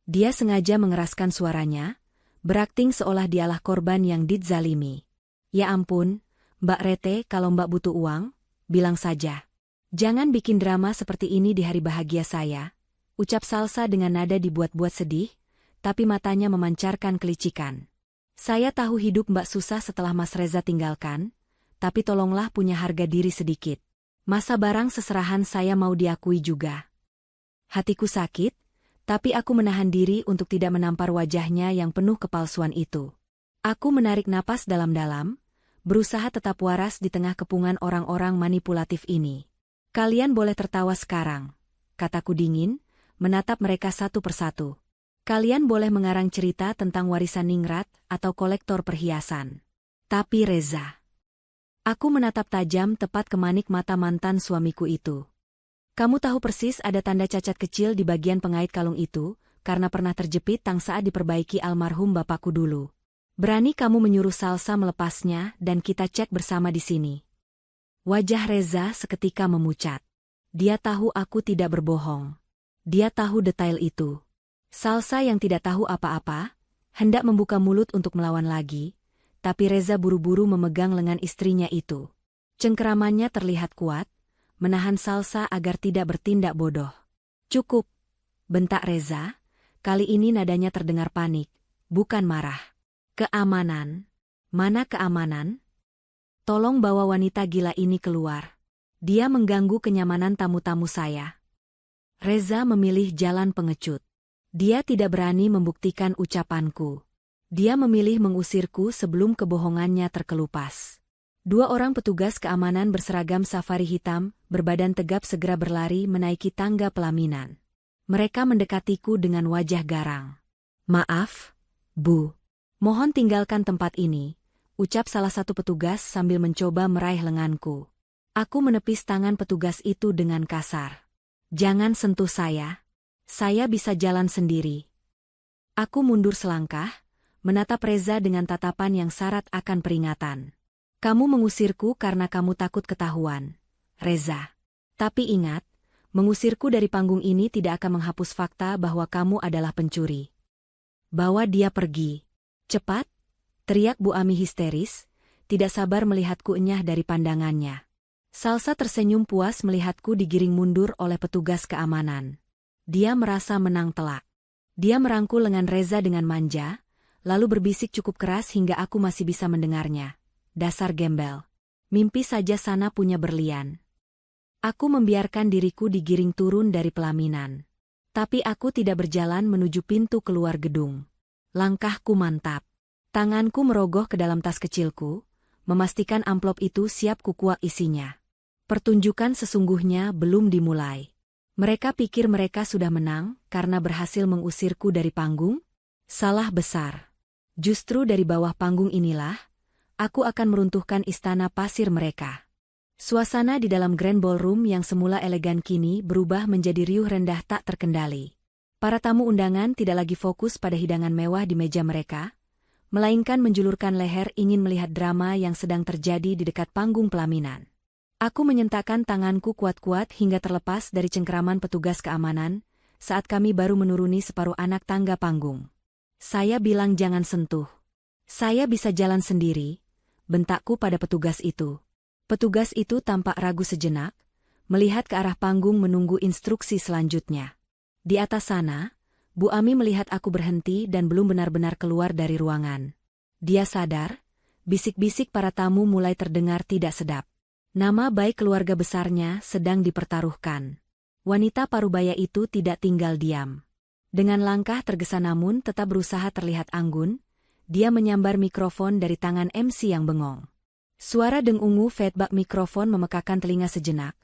Dia sengaja mengeraskan suaranya, berakting seolah dialah korban yang didzalimi. Ya ampun, Mbak Rete, kalau Mbak butuh uang, bilang saja. Jangan bikin drama seperti ini di hari bahagia saya, ucap Salsa dengan nada dibuat-buat sedih, tapi matanya memancarkan kelicikan. Saya tahu hidup Mbak susah setelah Mas Reza tinggalkan, tapi tolonglah punya harga diri sedikit. Masa barang seserahan saya mau diakui juga. Hatiku sakit, tapi aku menahan diri untuk tidak menampar wajahnya yang penuh kepalsuan itu. Aku menarik napas dalam-dalam, berusaha tetap waras di tengah kepungan orang-orang manipulatif ini. Kalian boleh tertawa sekarang, kataku dingin, menatap mereka satu persatu. Kalian boleh mengarang cerita tentang warisan Ningrat atau kolektor perhiasan. Tapi Reza. Aku menatap tajam tepat ke manik mata mantan suamiku itu. Kamu tahu persis ada tanda cacat kecil di bagian pengait kalung itu, karena pernah terjepit tang saat diperbaiki almarhum bapakku dulu. Berani kamu menyuruh Salsa melepasnya dan kita cek bersama di sini. Wajah Reza seketika memucat. Dia tahu aku tidak berbohong. Dia tahu detail itu. Salsa yang tidak tahu apa-apa, hendak membuka mulut untuk melawan lagi, tapi Reza buru-buru memegang lengan istrinya itu. Cengkeramannya terlihat kuat, menahan Salsa agar tidak bertindak bodoh. Cukup, bentak Reza, kali ini nadanya terdengar panik, bukan marah. Keamanan? Mana keamanan? Tolong bawa wanita gila ini keluar. Dia mengganggu kenyamanan tamu-tamu saya. Reza memilih jalan pengecut. Dia tidak berani membuktikan ucapanku. Dia memilih mengusirku sebelum kebohongannya terkelupas. 2 orang petugas keamanan berseragam safari hitam, berbadan tegap segera berlari menaiki tangga pelaminan. Mereka mendekatiku dengan wajah garang. Maaf, Bu. Mohon tinggalkan tempat ini, ucap salah satu petugas sambil mencoba meraih lenganku. Aku menepis tangan petugas itu dengan kasar. Jangan sentuh saya. Saya bisa jalan sendiri. Aku mundur selangkah, menatap Reza dengan tatapan yang syarat akan peringatan. Kamu mengusirku karena kamu takut ketahuan, Reza. Tapi ingat, mengusirku dari panggung ini tidak akan menghapus fakta bahwa kamu adalah pencuri. Bawa dia pergi. Cepat, teriak Bu Ami histeris, tidak sabar melihatku enyah dari pandangannya. Salsa tersenyum puas melihatku digiring mundur oleh petugas keamanan. Dia merasa menang telak. Dia merangkul lengan Reza dengan manja, lalu berbisik cukup keras hingga aku masih bisa mendengarnya. Dasar gembel. Mimpi saja sana punya berlian. Aku membiarkan diriku digiring turun dari pelaminan. Tapi aku tidak berjalan menuju pintu keluar gedung. Langkahku mantap. Tanganku merogoh ke dalam tas kecilku, memastikan amplop itu siap kukuak isinya. Pertunjukan sesungguhnya belum dimulai. Mereka pikir mereka sudah menang karena berhasil mengusirku dari panggung? Salah besar. Justru dari bawah panggung inilah, aku akan meruntuhkan istana pasir mereka. Suasana di dalam Grand Ballroom yang semula elegan kini berubah menjadi riuh rendah tak terkendali. Para tamu undangan tidak lagi fokus pada hidangan mewah di meja mereka, melainkan menjulurkan leher ingin melihat drama yang sedang terjadi di dekat panggung pelaminan. Aku menyentakkan tanganku kuat-kuat hingga terlepas dari cengkeraman petugas keamanan, saat kami baru menuruni separuh anak tangga panggung. Saya bilang jangan sentuh. Saya bisa jalan sendiri, bentakku pada petugas itu. Petugas itu tampak ragu sejenak, melihat ke arah panggung menunggu instruksi selanjutnya. Di atas sana, Bu Ami melihat aku berhenti dan belum benar-benar keluar dari ruangan. Dia sadar, bisik-bisik para tamu mulai terdengar tidak sedap. Nama baik keluarga besarnya sedang dipertaruhkan. Wanita parubaya itu tidak tinggal diam. Dengan langkah tergesa namun tetap berusaha terlihat anggun, dia menyambar mikrofon dari tangan MC yang bengong. Suara dengungu feedback mikrofon memekakan telinga sejenak,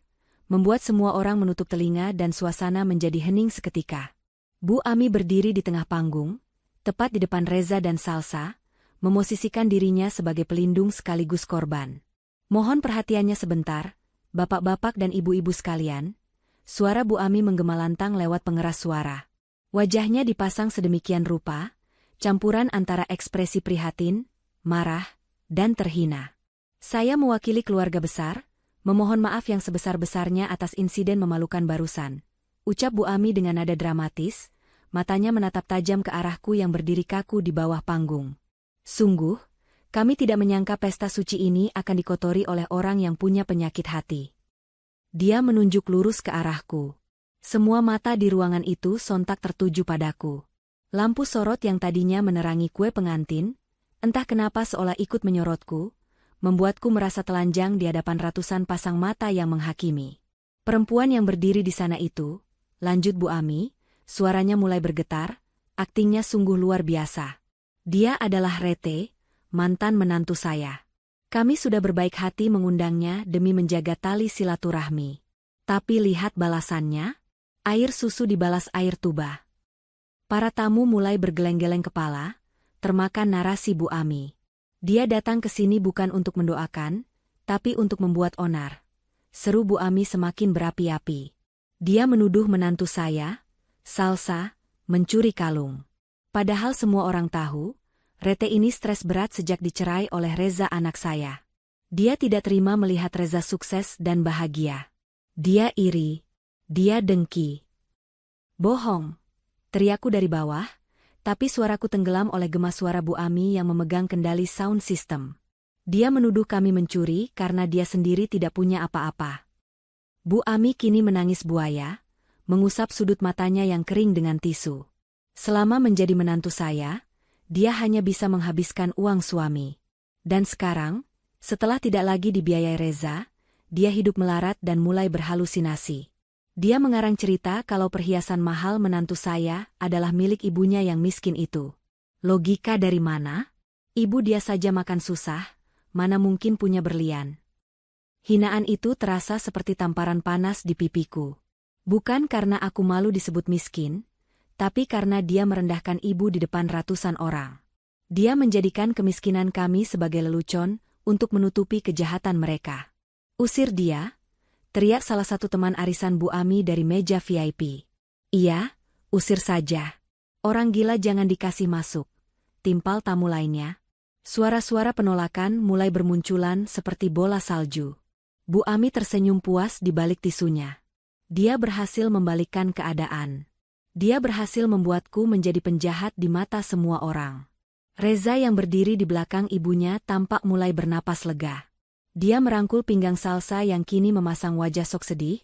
membuat semua orang menutup telinga dan suasana menjadi hening seketika. Bu Ami berdiri di tengah panggung, tepat di depan Reza dan Salsa, memosisikan dirinya sebagai pelindung sekaligus korban. Mohon perhatiannya sebentar, bapak-bapak dan ibu-ibu sekalian. Suara Bu Ami menggema lantang lewat pengeras suara. Wajahnya dipasang sedemikian rupa, campuran antara ekspresi prihatin, marah, dan terhina. Saya mewakili keluarga besar, memohon maaf yang sebesar-besarnya atas insiden memalukan barusan, ucap Bu Ami dengan nada dramatis, matanya menatap tajam ke arahku yang berdiri kaku di bawah panggung. Sungguh, kami tidak menyangka pesta suci ini akan dikotori oleh orang yang punya penyakit hati. Dia menunjuk lurus ke arahku. Semua mata di ruangan itu sontak tertuju padaku. Lampu sorot yang tadinya menerangi kue pengantin, entah kenapa seolah ikut menyorotku, membuatku merasa telanjang di hadapan ratusan pasang mata yang menghakimi. Perempuan yang berdiri di sana itu, lanjut Bu Ami, suaranya mulai bergetar, aktingnya sungguh luar biasa. Dia adalah Rete, mantan menantu saya. Kami sudah berbaik hati mengundangnya demi menjaga tali silaturahmi. Tapi lihat balasannya, air susu dibalas air tuba. Para tamu mulai bergeleng-geleng kepala, termakan narasi Bu Ami. Dia datang ke sini bukan untuk mendoakan, tapi untuk membuat onar. Seru Bu Ami semakin berapi-api. Dia menuduh menantu saya, Salsa, mencuri kalung. Padahal semua orang tahu, Rete ini stres berat sejak dicerai oleh Reza anak saya. Dia tidak terima melihat Reza sukses dan bahagia. Dia iri. Dia dengki. Bohong, teriakku dari bawah, tapi suaraku tenggelam oleh gema suara Bu Ami yang memegang kendali sound system. Dia menuduh kami mencuri karena dia sendiri tidak punya apa-apa. Bu Ami kini menangis buaya, mengusap sudut matanya yang kering dengan tisu. Selama menjadi menantu saya, dia hanya bisa menghabiskan uang suami. Dan sekarang, setelah tidak lagi dibiayai Reza, dia hidup melarat dan mulai berhalusinasi. Dia mengarang cerita kalau perhiasan mahal menantu saya adalah milik ibunya yang miskin itu. Logika dari mana? Ibu dia saja makan susah, mana mungkin punya berlian. Hinaan itu terasa seperti tamparan panas di pipiku. Bukan karena aku malu disebut miskin, tapi karena dia merendahkan ibu di depan ratusan orang. Dia menjadikan kemiskinan kami sebagai lelucon untuk menutupi kejahatan mereka. Usir dia, teriak salah satu teman arisan Bu Ami dari meja VIP. Iya, usir saja. Orang gila jangan dikasih masuk. Timpal tamu lainnya. Suara-suara penolakan mulai bermunculan seperti bola salju. Bu Ami tersenyum puas di balik tisunya. Dia berhasil membalikkan keadaan. Dia berhasil membuatku menjadi penjahat di mata semua orang. Reza yang berdiri di belakang ibunya tampak mulai bernapas lega. Dia merangkul pinggang Salsa yang kini memasang wajah sok sedih,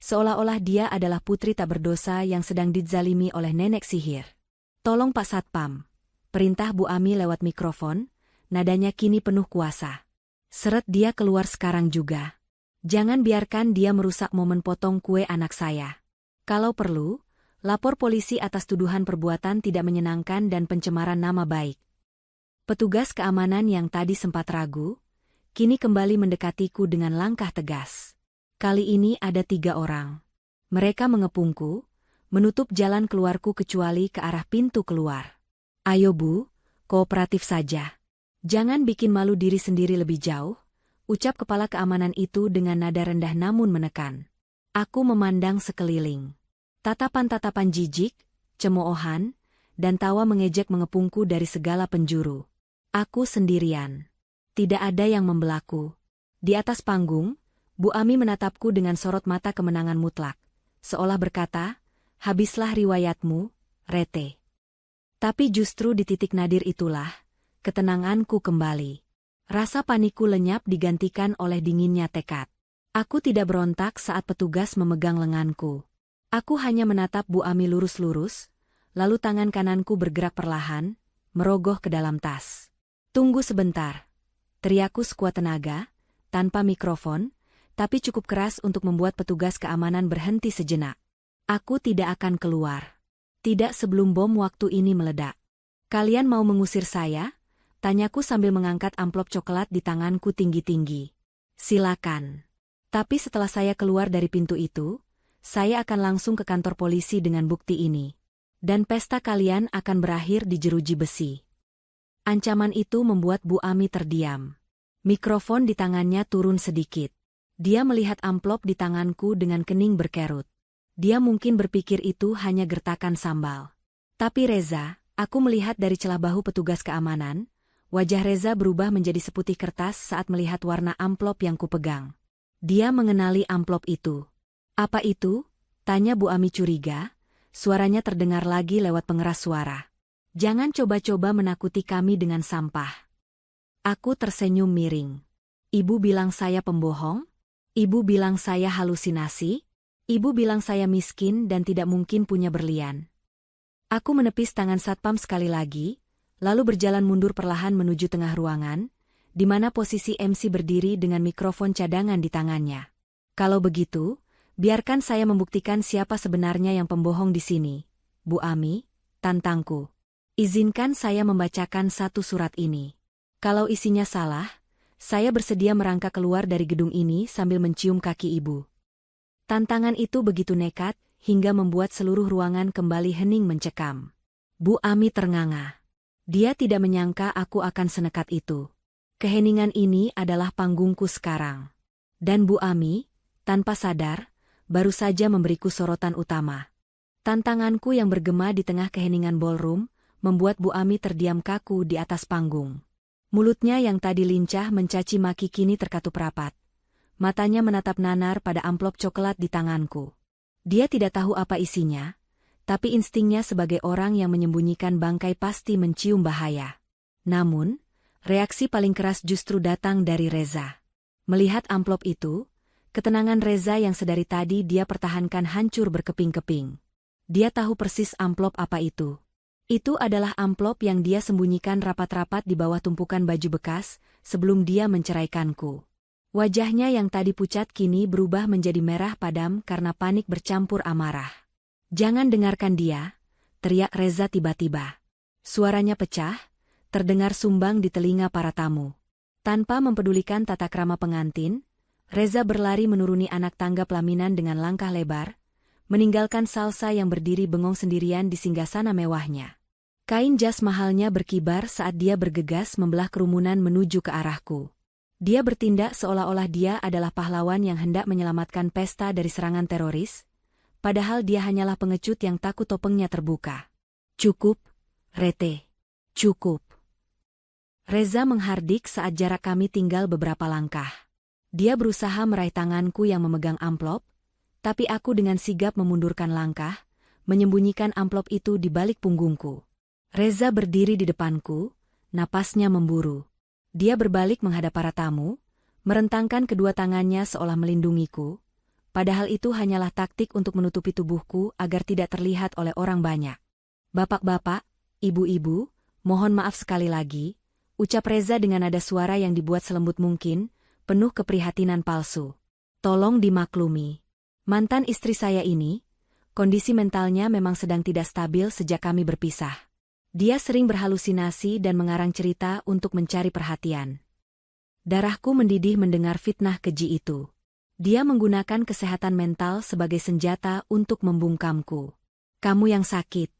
seolah-olah dia adalah putri tak berdosa yang sedang dizalimi oleh nenek sihir. Tolong Pak Satpam, perintah Bu Ami lewat mikrofon, nadanya kini penuh kuasa. Seret dia keluar sekarang juga. Jangan biarkan dia merusak momen potong kue anak saya. Kalau perlu, lapor polisi atas tuduhan perbuatan tidak menyenangkan dan pencemaran nama baik. Petugas keamanan yang tadi sempat ragu, kini kembali mendekatiku dengan langkah tegas. Kali ini ada 3 orang. Mereka mengepungku, menutup jalan keluarku kecuali ke arah pintu keluar. Ayo Bu, kooperatif saja. Jangan bikin malu diri sendiri lebih jauh, ucap kepala keamanan itu dengan nada rendah namun menekan. Aku memandang sekeliling. Tatapan-tatapan jijik, cemoohan, dan tawa mengejek mengepungku dari segala penjuru. Aku sendirian. Tidak ada yang membelaku. Di atas panggung, Bu Ami menatapku dengan sorot mata kemenangan mutlak, seolah berkata, habislah riwayatmu, Rete. Tapi justru di titik nadir itulah, ketenanganku kembali. Rasa panikku lenyap digantikan oleh dinginnya tekad. Aku tidak berontak saat petugas memegang lenganku. Aku hanya menatap Bu Ami lurus-lurus, lalu tangan kananku bergerak perlahan, merogoh ke dalam tas. Tunggu sebentar. Teriakku sekuat tenaga, tanpa mikrofon, tapi cukup keras untuk membuat petugas keamanan berhenti sejenak. Aku tidak akan keluar. Tidak sebelum bom waktu ini meledak. Kalian mau mengusir saya? Tanyaku sambil mengangkat amplop coklat di tanganku tinggi-tinggi. Silakan. Tapi setelah saya keluar dari pintu itu, saya akan langsung ke kantor polisi dengan bukti ini. Dan pesta kalian akan berakhir di jeruji besi. Ancaman itu membuat Bu Ami terdiam. Mikrofon di tangannya turun sedikit. Dia melihat amplop di tanganku dengan kening berkerut. Dia mungkin berpikir itu hanya gertakan sambal. Tapi Reza, aku melihat dari celah bahu petugas keamanan, wajah Reza berubah menjadi seputih kertas saat melihat warna amplop yang kupegang. Dia mengenali amplop itu. Apa itu? Tanya Bu Ami curiga, suaranya terdengar lagi lewat pengeras suara. Jangan coba-coba menakuti kami dengan sampah. Aku tersenyum miring. Ibu bilang saya pembohong? Ibu bilang saya halusinasi? Ibu bilang saya miskin dan tidak mungkin punya berlian. Aku menepis tangan Satpam sekali lagi, lalu berjalan mundur perlahan menuju tengah ruangan, di mana posisi MC berdiri dengan mikrofon cadangan di tangannya. Kalau begitu, biarkan saya membuktikan siapa sebenarnya yang pembohong di sini. Bu Ami, tantangku. Izinkan saya membacakan satu surat ini. Kalau isinya salah, saya bersedia merangkak keluar dari gedung ini sambil mencium kaki ibu. Tantangan itu begitu nekat, hingga membuat seluruh ruangan kembali hening mencekam. Bu Ami ternganga. Dia tidak menyangka aku akan senekat itu. Keheningan ini adalah panggungku sekarang. Dan Bu Ami, tanpa sadar, baru saja memberiku sorotan utama. Tantanganku yang bergema di tengah keheningan ballroom, membuat Bu Ami terdiam kaku di atas panggung. Mulutnya yang tadi lincah mencaci maki kini terkatup rapat. Matanya menatap nanar pada amplop coklat di tanganku. Dia tidak tahu apa isinya, tapi instingnya sebagai orang yang menyembunyikan bangkai pasti mencium bahaya. Namun, reaksi paling keras justru datang dari Reza. Melihat amplop itu, ketenangan Reza yang sedari tadi dia pertahankan hancur berkeping-keping. Dia tahu persis amplop apa itu. Itu adalah amplop yang dia sembunyikan rapat-rapat di bawah tumpukan baju bekas sebelum dia menceraikanku. Wajahnya yang tadi pucat kini berubah menjadi merah padam karena panik bercampur amarah. "Jangan dengarkan dia," teriak Reza tiba-tiba. Suaranya pecah, terdengar sumbang di telinga para tamu. Tanpa mempedulikan tata krama pengantin, Reza berlari menuruni anak tangga pelaminan dengan langkah lebar, meninggalkan Salsa yang berdiri bengong sendirian di singgasana mewahnya. Kain jas mahalnya berkibar saat dia bergegas membelah kerumunan menuju ke arahku. Dia bertindak seolah-olah dia adalah pahlawan yang hendak menyelamatkan pesta dari serangan teroris, padahal dia hanyalah pengecut yang takut topengnya terbuka. "Cukup, Rete. Cukup." Reza menghardik saat jarak kami tinggal beberapa langkah. Dia berusaha meraih tanganku yang memegang amplop, tapi aku dengan sigap memundurkan langkah, menyembunyikan amplop itu di balik punggungku. Reza berdiri di depanku, napasnya memburu. Dia berbalik menghadap para tamu, merentangkan kedua tangannya seolah melindungiku, padahal itu hanyalah taktik untuk menutupi tubuhku agar tidak terlihat oleh orang banyak. "Bapak-bapak, ibu-ibu, mohon maaf sekali lagi," ucap Reza dengan nada suara yang dibuat selembut mungkin, penuh keprihatinan palsu. "Tolong dimaklumi. Mantan istri saya ini, kondisi mentalnya memang sedang tidak stabil sejak kami berpisah. Dia sering berhalusinasi dan mengarang cerita untuk mencari perhatian." Darahku mendidih mendengar fitnah keji itu. Dia menggunakan kesehatan mental sebagai senjata untuk membungkamku. "Kamu yang sakit,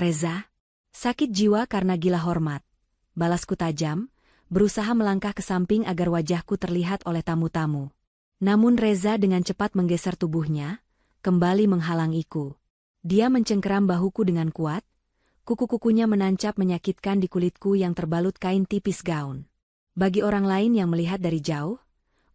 Reza. Sakit jiwa karena gila hormat," balasku tajam, berusaha melangkah ke samping agar wajahku terlihat oleh tamu-tamu. Namun Reza dengan cepat menggeser tubuhnya, kembali menghalangiku. Dia mencengkeram bahuku dengan kuat, kuku-kukunya menancap menyakitkan di kulitku yang terbalut kain tipis gaun. Bagi orang lain yang melihat dari jauh,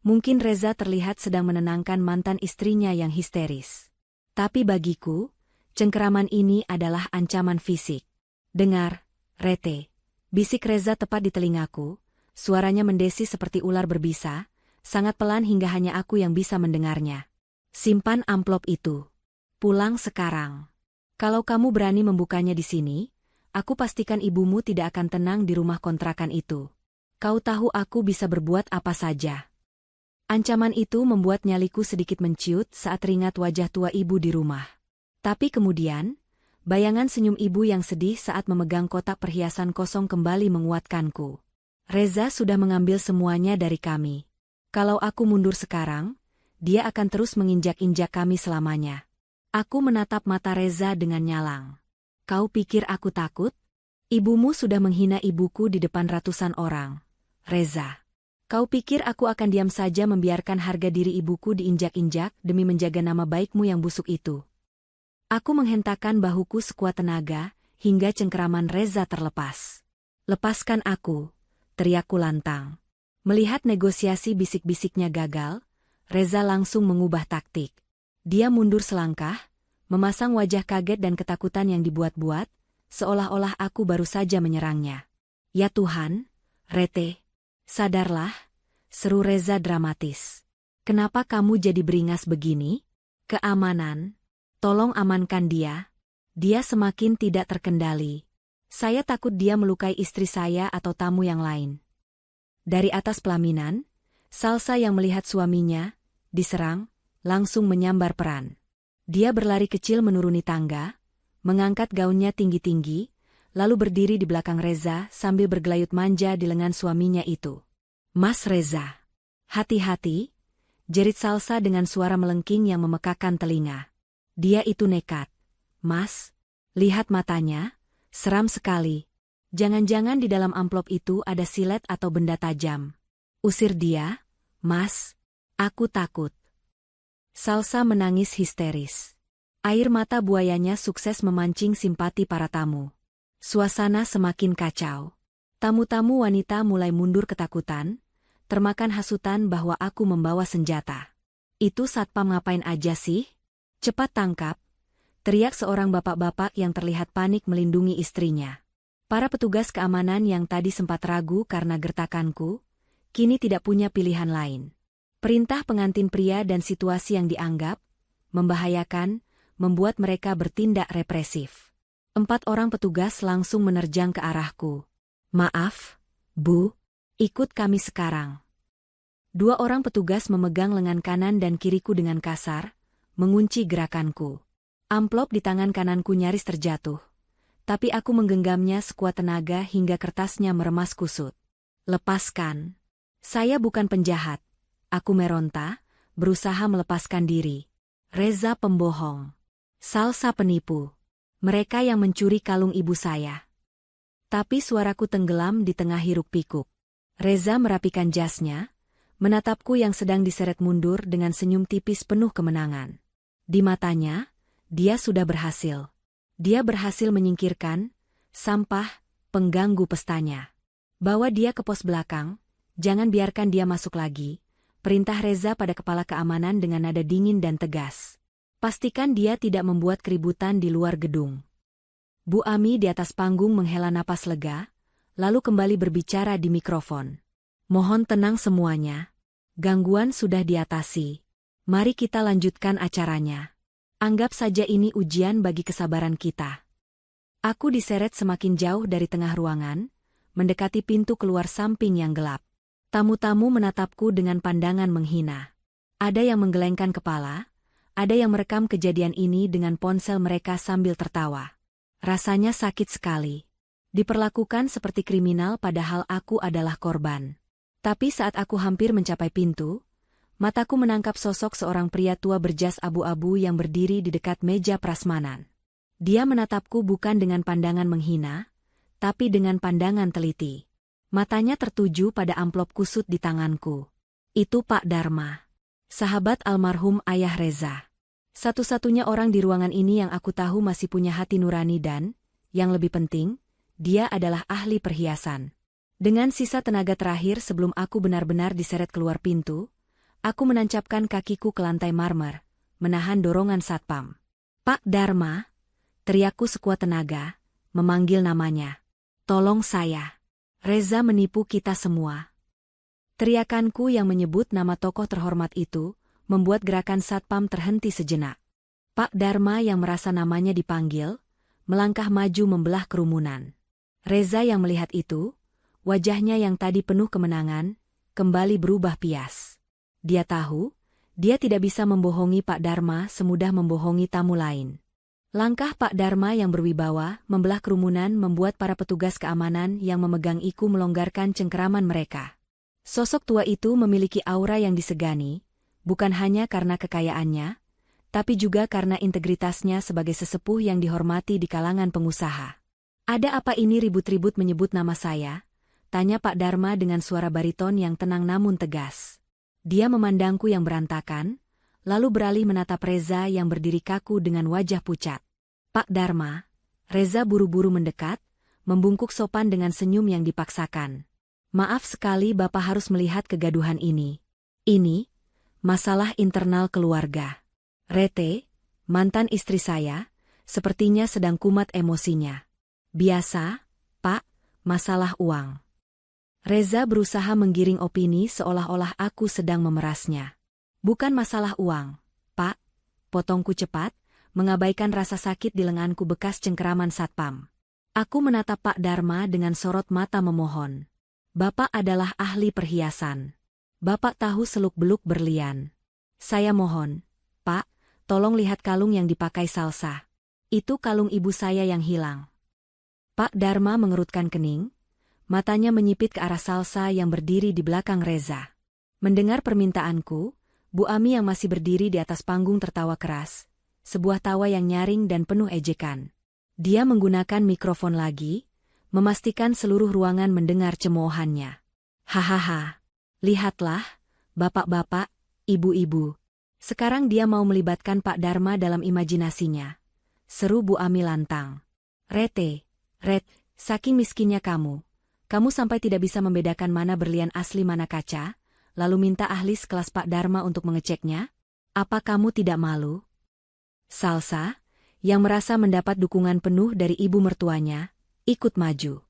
mungkin Reza terlihat sedang menenangkan mantan istrinya yang histeris. Tapi bagiku, cengkeraman ini adalah ancaman fisik. "Dengar, Rete," bisik Reza tepat di telingaku, suaranya mendesi seperti ular berbisa, sangat pelan hingga hanya aku yang bisa mendengarnya. "Simpan amplop itu. Pulang sekarang. Kalau kamu berani membukanya di sini, aku pastikan ibumu tidak akan tenang di rumah kontrakan itu. Kau tahu aku bisa berbuat apa saja." Ancaman itu membuat nyaliku sedikit menciut saat teringat wajah tua ibu di rumah. Tapi kemudian, bayangan senyum ibu yang sedih saat memegang kotak perhiasan kosong kembali menguatkanku. Reza sudah mengambil semuanya dari kami. Kalau aku mundur sekarang, dia akan terus menginjak-injak kami selamanya. Aku menatap mata Reza dengan nyalang. "Kau pikir aku takut? Ibumu sudah menghina ibuku di depan ratusan orang. Reza, kau pikir aku akan diam saja membiarkan harga diri ibuku diinjak-injak demi menjaga nama baikmu yang busuk itu?" Aku menghentakkan bahuku sekuat tenaga, hingga cengkeraman Reza terlepas. "Lepaskan aku," teriakku lantang. Melihat negosiasi bisik-bisiknya gagal, Reza langsung mengubah taktik. Dia mundur selangkah, memasang wajah kaget dan ketakutan yang dibuat-buat, seolah-olah aku baru saja menyerangnya. "Ya Tuhan, Rete, sadarlah," seru Reza dramatis. "Kenapa kamu jadi beringas begini? Keamanan. Tolong amankan dia. Dia semakin tidak terkendali. Saya takut dia melukai istri saya atau tamu yang lain." Dari atas pelaminan, Salsa yang melihat suaminya diserang, langsung menyambar peran. Dia berlari kecil menuruni tangga, mengangkat gaunnya tinggi-tinggi, lalu berdiri di belakang Reza sambil bergelayut manja di lengan suaminya itu. "Mas Reza, hati-hati," jerit Salsa dengan suara melengking yang memekakan telinga. "Dia itu nekat. Mas, lihat matanya, seram sekali. Jangan-jangan di dalam amplop itu ada silet atau benda tajam. Usir dia, Mas. Aku takut." Salsa menangis histeris. Air mata buayanya sukses memancing simpati para tamu. Suasana semakin kacau. Tamu-tamu wanita mulai mundur ketakutan, termakan hasutan bahwa aku membawa senjata. Itu satpam ngapain aja sih? Cepat tangkap! Teriak seorang bapak-bapak yang terlihat panik melindungi istrinya. Para petugas keamanan yang tadi sempat ragu karena gertakanku, kini tidak punya pilihan lain. Perintah pengantin pria dan situasi yang dianggap membahayakan, membuat mereka bertindak represif. 4 orang petugas langsung menerjang ke arahku. Maaf, Bu, ikut kami sekarang. 2 orang petugas memegang lengan kanan dan kiriku dengan kasar, mengunci gerakanku. Amplop di tangan kananku nyaris terjatuh. Tapi aku menggenggamnya sekuat tenaga hingga kertasnya meremas kusut. Lepaskan. Saya bukan penjahat. Aku meronta, berusaha melepaskan diri. Reza pembohong. Salsa penipu. Mereka yang mencuri kalung ibu saya. Tapi suaraku tenggelam di tengah hiruk-pikuk. Reza merapikan jasnya, menatapku yang sedang diseret mundur dengan senyum tipis penuh kemenangan. Di matanya, dia sudah berhasil. Dia berhasil menyingkirkan sampah pengganggu pestanya. Bawa dia ke pos belakang, jangan biarkan dia masuk lagi. Perintah Reza pada kepala keamanan dengan nada dingin dan tegas. Pastikan dia tidak membuat keributan di luar gedung. Bu Ami di atas panggung menghela napas lega, lalu kembali berbicara di mikrofon. Mohon tenang semuanya. Gangguan sudah diatasi. Mari kita lanjutkan acaranya. Anggap saja ini ujian bagi kesabaran kita. Aku diseret semakin jauh dari tengah ruangan, mendekati pintu keluar samping yang gelap. Tamu-tamu menatapku dengan pandangan menghina. Ada yang menggelengkan kepala, ada yang merekam kejadian ini dengan ponsel mereka sambil tertawa. Rasanya sakit sekali. Diperlakukan seperti kriminal padahal aku adalah korban. Tapi saat aku hampir mencapai pintu, mataku menangkap sosok seorang pria tua berjas abu-abu yang berdiri di dekat meja prasmanan. Dia menatapku bukan dengan pandangan menghina, tapi dengan pandangan teliti. Matanya tertuju pada amplop kusut di tanganku. Itu Pak Dharma, sahabat almarhum ayah Reza. Satu-satunya orang di ruangan ini yang aku tahu masih punya hati nurani dan, yang lebih penting, dia adalah ahli perhiasan. Dengan sisa tenaga terakhir sebelum aku benar-benar diseret keluar pintu, aku menancapkan kakiku ke lantai marmer, menahan dorongan satpam. Pak Dharma, teriakku sekuat tenaga, memanggil namanya. Tolong saya. Reza menipu kita semua. Teriakanku yang menyebut nama tokoh terhormat itu, membuat gerakan satpam terhenti sejenak. Pak Dharma yang merasa namanya dipanggil, melangkah maju membelah kerumunan. Reza yang melihat itu, wajahnya yang tadi penuh kemenangan, kembali berubah pias. Dia tahu, dia tidak bisa membohongi Pak Dharma semudah membohongi tamu lain. Langkah Pak Dharma yang berwibawa membelah kerumunan membuat para petugas keamanan yang memegang iku melonggarkan cengkeraman mereka. Sosok tua itu memiliki aura yang disegani, bukan hanya karena kekayaannya, tapi juga karena integritasnya sebagai sesepuh yang dihormati di kalangan pengusaha. Ada apa ini ribut-ribut menyebut nama saya? Tanya Pak Dharma dengan suara bariton yang tenang namun tegas. Dia memandangku yang berantakan, lalu beralih menatap Reza yang berdiri kaku dengan wajah pucat. Pak Dharma, Reza buru-buru mendekat, membungkuk sopan dengan senyum yang dipaksakan. Maaf sekali Bapak harus melihat kegaduhan ini. Ini masalah internal keluarga. Rete, mantan istri saya, sepertinya sedang kumat emosinya. Biasa, Pak, masalah uang. Reza berusaha menggiring opini seolah-olah aku sedang memerasnya. Bukan masalah uang, Pak, potongku cepat, mengabaikan rasa sakit di lenganku bekas cengkeraman satpam. Aku menatap Pak Dharma dengan sorot mata memohon. Bapak adalah ahli perhiasan. Bapak tahu seluk-beluk berlian. Saya mohon, Pak, tolong lihat kalung yang dipakai Salsa. Itu kalung ibu saya yang hilang. Pak Dharma mengerutkan kening, matanya menyipit ke arah Salsa yang berdiri di belakang Reza. Mendengar permintaanku, Bu Ami yang masih berdiri di atas panggung tertawa keras, sebuah tawa yang nyaring dan penuh ejekan. Dia menggunakan mikrofon lagi, memastikan seluruh ruangan mendengar cemoohannya. Hahaha. Lihatlah, bapak-bapak, ibu-ibu. Sekarang dia mau melibatkan Pak Dharma dalam imajinasinya. Seru Bu Ami lantang. Ret, saking miskinnya kamu. Kamu sampai tidak bisa membedakan mana berlian asli mana kaca, lalu minta ahli sekelas Pak Dharma untuk mengeceknya? Apa kamu tidak malu? Salsa, yang merasa mendapat dukungan penuh dari ibu mertuanya, ikut maju.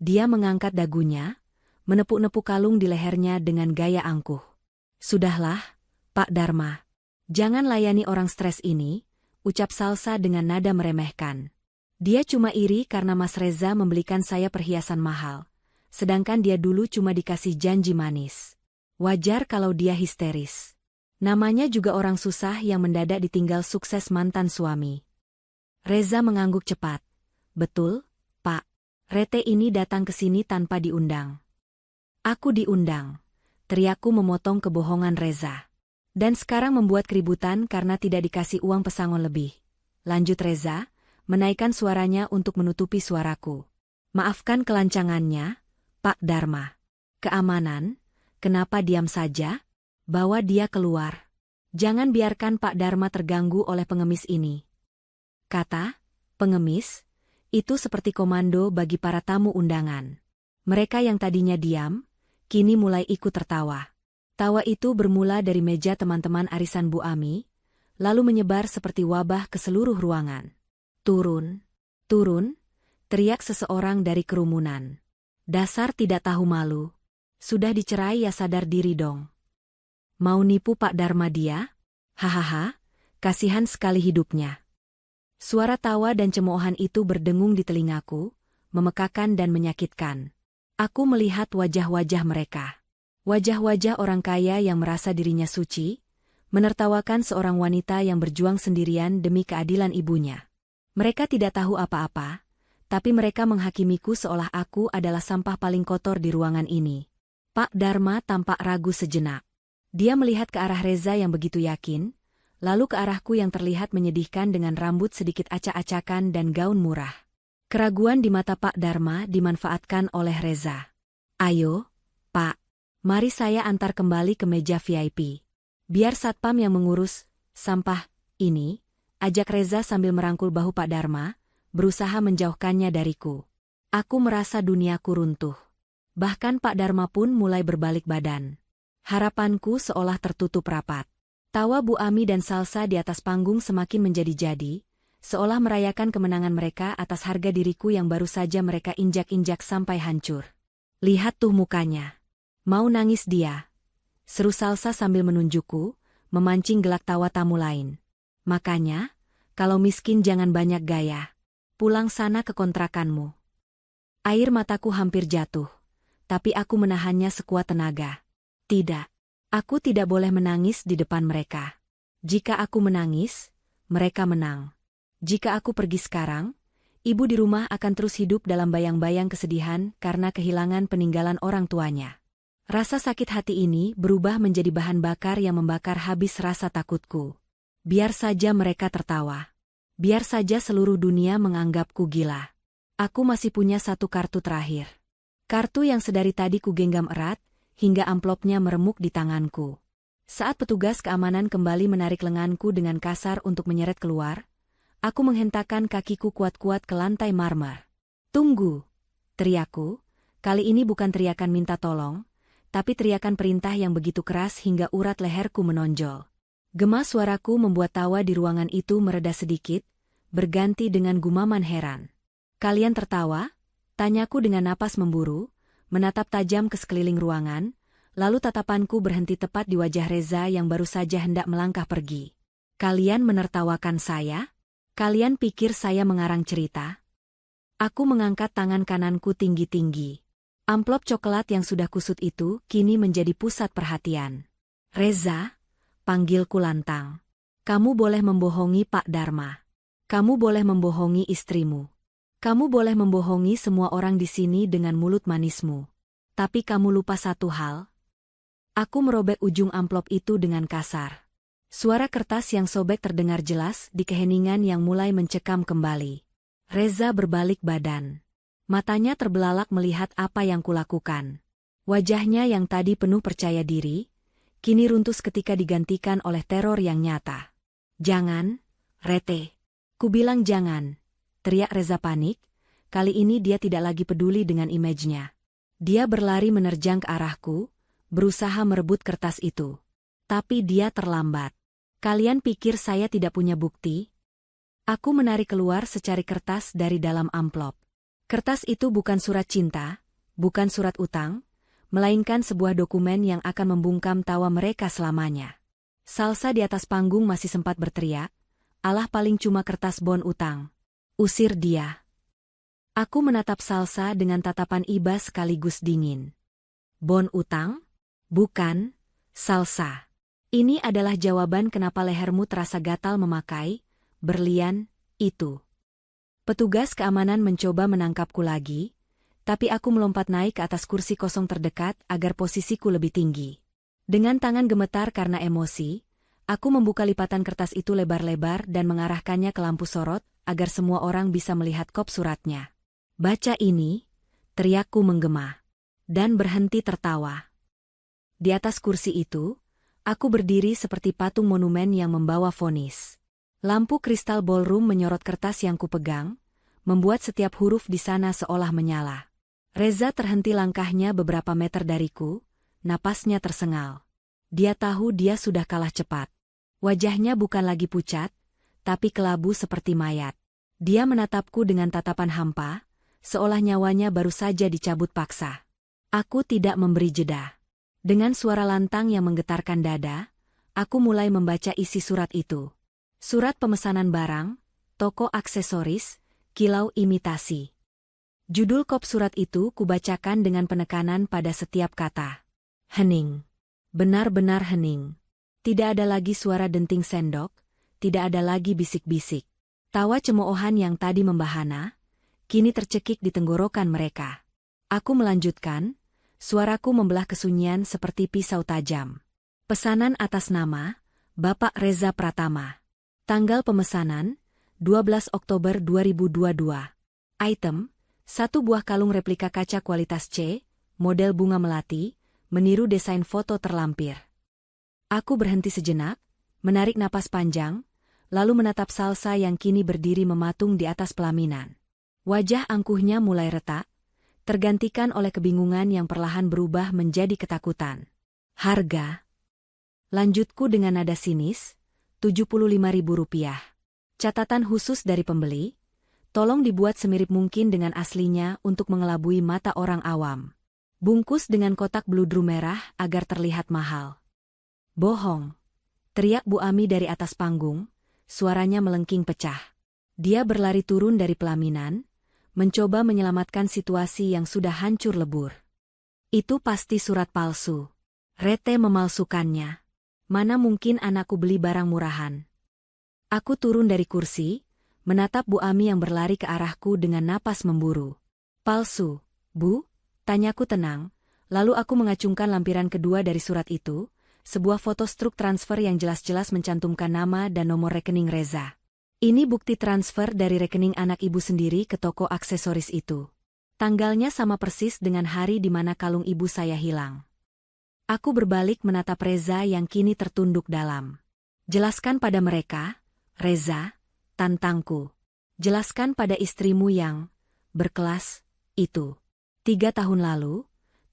Dia mengangkat dagunya, menepuk-nepuk kalung di lehernya dengan gaya angkuh. Sudahlah, Pak Dharma. Jangan layani orang stres ini, ucap Salsa dengan nada meremehkan. Dia cuma iri karena Mas Reza membelikan saya perhiasan mahal, sedangkan dia dulu cuma dikasih janji manis. Wajar kalau dia histeris. Namanya juga orang susah yang mendadak ditinggal sukses mantan suami. Reza mengangguk cepat. Betul, Pak. Rete ini datang ke sini tanpa diundang. Aku diundang. Teriakku memotong kebohongan Reza. Dan sekarang membuat keributan karena tidak dikasih uang pesangon lebih. Lanjut Reza, menaikkan suaranya untuk menutupi suaraku. Maafkan kelancangannya, Pak Dharma. Keamanan, kenapa diam saja? Bawa dia keluar. Jangan biarkan Pak Dharma terganggu oleh pengemis ini. Kata, pengemis, itu seperti komando bagi para tamu undangan. Mereka yang tadinya diam, kini mulai ikut tertawa. Tawa itu bermula dari meja teman-teman arisan Bu Ami, lalu menyebar seperti wabah ke seluruh ruangan. Turun, turun, teriak seseorang dari kerumunan. Dasar tidak tahu malu. Sudah dicerai ya sadar diri dong. Mau nipu Pak Dharma dia? Hahaha, kasihan sekali hidupnya. Suara tawa dan cemoohan itu berdengung di telingaku, memekakan dan menyakitkan. Aku melihat wajah-wajah mereka. Wajah-wajah orang kaya yang merasa dirinya suci, menertawakan seorang wanita yang berjuang sendirian demi keadilan ibunya. Mereka tidak tahu apa-apa, tapi mereka menghakimiku seolah aku adalah sampah paling kotor di ruangan ini. Pak Dharma tampak ragu sejenak. Dia melihat ke arah Reza yang begitu yakin, lalu ke arahku yang terlihat menyedihkan dengan rambut sedikit acak-acakan dan gaun murah. Keraguan di mata Pak Dharma dimanfaatkan oleh Reza. Ayo, Pak. Mari saya antar kembali ke meja VIP. Biar satpam yang mengurus sampah ini, ajak Reza sambil merangkul bahu Pak Dharma, berusaha menjauhkannya dariku. Aku merasa duniaku runtuh. Bahkan Pak Dharma pun mulai berbalik badan. Harapanku seolah tertutup rapat. Tawa Bu Ami dan Salsa di atas panggung semakin menjadi-jadi, seolah merayakan kemenangan mereka atas harga diriku yang baru saja mereka injak-injak sampai hancur. Lihat tuh mukanya. Mau nangis dia. Seru Salsa sambil menunjukku, memancing gelak tawa tamu lain. Makanya, kalau miskin jangan banyak gaya. Pulang sana ke kontrakanmu. Air mataku hampir jatuh, tapi aku menahannya sekuat tenaga. Tidak. Aku tidak boleh menangis di depan mereka. Jika aku menangis, mereka menang. Jika aku pergi sekarang, ibu di rumah akan terus hidup dalam bayang-bayang kesedihan karena kehilangan peninggalan orang tuanya. Rasa sakit hati ini berubah menjadi bahan bakar yang membakar habis rasa takutku. Biar saja mereka tertawa. Biar saja seluruh dunia menganggapku gila. Aku masih punya satu kartu terakhir. Kartu yang sedari tadi ku genggam erat, hingga amplopnya meremuk di tanganku. Saat petugas keamanan kembali menarik lenganku dengan kasar untuk menyeret keluar, aku menghentakkan kakiku kuat-kuat ke lantai marmer. Tunggu! Teriakku, kali ini bukan teriakan minta tolong, tapi teriakan perintah yang begitu keras hingga urat leherku menonjol. Gema suaraku membuat tawa di ruangan itu mereda sedikit, berganti dengan gumaman heran. Kalian tertawa? Tanyaku dengan napas memburu, menatap tajam ke sekeliling ruangan, lalu tatapanku berhenti tepat di wajah Reza yang baru saja hendak melangkah pergi. Kalian menertawakan saya? Kalian pikir saya mengarang cerita? Aku mengangkat tangan kananku tinggi-tinggi. Amplop coklat yang sudah kusut itu kini menjadi pusat perhatian. Reza, panggilku lantang. Kamu boleh membohongi Pak Dharma. Kamu boleh membohongi istrimu. Kamu boleh membohongi semua orang di sini dengan mulut manismu. Tapi kamu lupa satu hal. Aku merobek ujung amplop itu dengan kasar. Suara kertas yang sobek terdengar jelas di keheningan yang mulai mencekam kembali. Reza berbalik badan. Matanya terbelalak melihat apa yang kulakukan. Wajahnya yang tadi penuh percaya diri, kini runtuh ketika digantikan oleh teror yang nyata. Jangan, Rete. Kubilang jangan. Teriak Reza panik, kali ini dia tidak lagi peduli dengan image-nya. Dia berlari menerjang ke arahku, berusaha merebut kertas itu. Tapi dia terlambat. Kalian pikir saya tidak punya bukti? Aku menarik keluar secari kertas dari dalam amplop. Kertas itu bukan surat cinta, bukan surat utang, melainkan sebuah dokumen yang akan membungkam tawa mereka selamanya. Salsa di atas panggung masih sempat berteriak, "Alah, paling cuma kertas bon utang. Usir dia." Aku menatap Salsa dengan tatapan iba sekaligus dingin. Bon utang? Bukan, Salsa. Ini adalah jawaban kenapa lehermu terasa gatal memakai berlian itu. Petugas keamanan mencoba menangkapku lagi, tapi aku melompat naik ke atas kursi kosong terdekat agar posisiku lebih tinggi. Dengan tangan gemetar karena emosi, aku membuka lipatan kertas itu lebar-lebar dan mengarahkannya ke lampu sorot agar semua orang bisa melihat kop suratnya. "Baca ini," teriakku menggema. Dan berhenti tertawa. Di atas kursi itu, aku berdiri seperti patung monumen yang membawa vonis. Lampu kristal ballroom menyorot kertas yang kupegang, membuat setiap huruf di sana seolah menyala. Reza terhenti langkahnya beberapa meter dariku, napasnya tersengal. Dia tahu dia sudah kalah cepat. Wajahnya bukan lagi pucat, tapi kelabu seperti mayat. Dia menatapku dengan tatapan hampa, seolah nyawanya baru saja dicabut paksa. Aku tidak memberi jeda. Dengan suara lantang yang menggetarkan dada, aku mulai membaca isi surat itu. Surat pemesanan barang, toko aksesoris, kilau imitasi. Judul kop surat itu kubacakan dengan penekanan pada setiap kata. Hening. Benar-benar hening. Tidak ada lagi suara denting sendok, tidak ada lagi bisik-bisik. Tawa cemoohan yang tadi membahana, kini tercekik di tenggorokan mereka. Aku melanjutkan, suaraku membelah kesunyian seperti pisau tajam. Pesanan atas nama Bapak Reza Pratama. Tanggal pemesanan 12 Oktober 2022. Item: 1 buah kalung replika kaca kualitas C, model bunga melati, meniru desain foto terlampir. Aku berhenti sejenak, menarik napas panjang, lalu menatap Salsa yang kini berdiri mematung di atas pelaminan. Wajah angkuhnya mulai retak, tergantikan oleh kebingungan yang perlahan berubah menjadi ketakutan. "Harga?" Lanjutku dengan nada sinis, Rp75.000. Catatan khusus dari pembeli, tolong dibuat semirip mungkin dengan aslinya untuk mengelabui mata orang awam. Bungkus dengan kotak bludru merah agar terlihat mahal. "Bohong!" teriak Bu Ami dari atas panggung, suaranya melengking pecah. Dia berlari turun dari pelaminan, mencoba menyelamatkan situasi yang sudah hancur lebur. "Itu pasti surat palsu. Rete memalsukannya. Mana mungkin anakku beli barang murahan." Aku turun dari kursi, menatap Bu Ami yang berlari ke arahku dengan napas memburu. "Palsu, Bu?" tanyaku tenang, lalu aku mengacungkan lampiran kedua dari surat itu, sebuah foto struk transfer yang jelas-jelas mencantumkan nama dan nomor rekening Reza. Ini bukti transfer dari rekening anak ibu sendiri ke toko aksesoris itu. Tanggalnya sama persis dengan hari di mana kalung ibu saya hilang. Aku berbalik menatap Reza yang kini tertunduk dalam. "Jelaskan pada mereka, Reza," tantangku. "Jelaskan pada istrimu yang berkelas itu. 3 tahun lalu,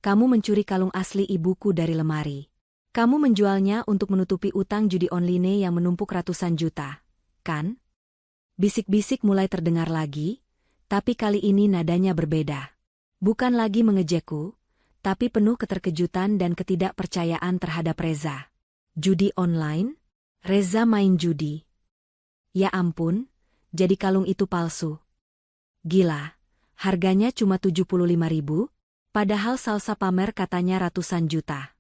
kamu mencuri kalung asli ibuku dari lemari. Kamu menjualnya untuk menutupi utang judi online yang menumpuk ratusan juta, kan?" Bisik-bisik mulai terdengar lagi, tapi kali ini nadanya berbeda. Bukan lagi mengejekku, tapi penuh keterkejutan dan ketidakpercayaan terhadap Reza. "Judi online? Reza main judi? Ya ampun, jadi kalung itu palsu. Gila, harganya cuma 75.000, padahal Salsa pamer katanya ratusan juta."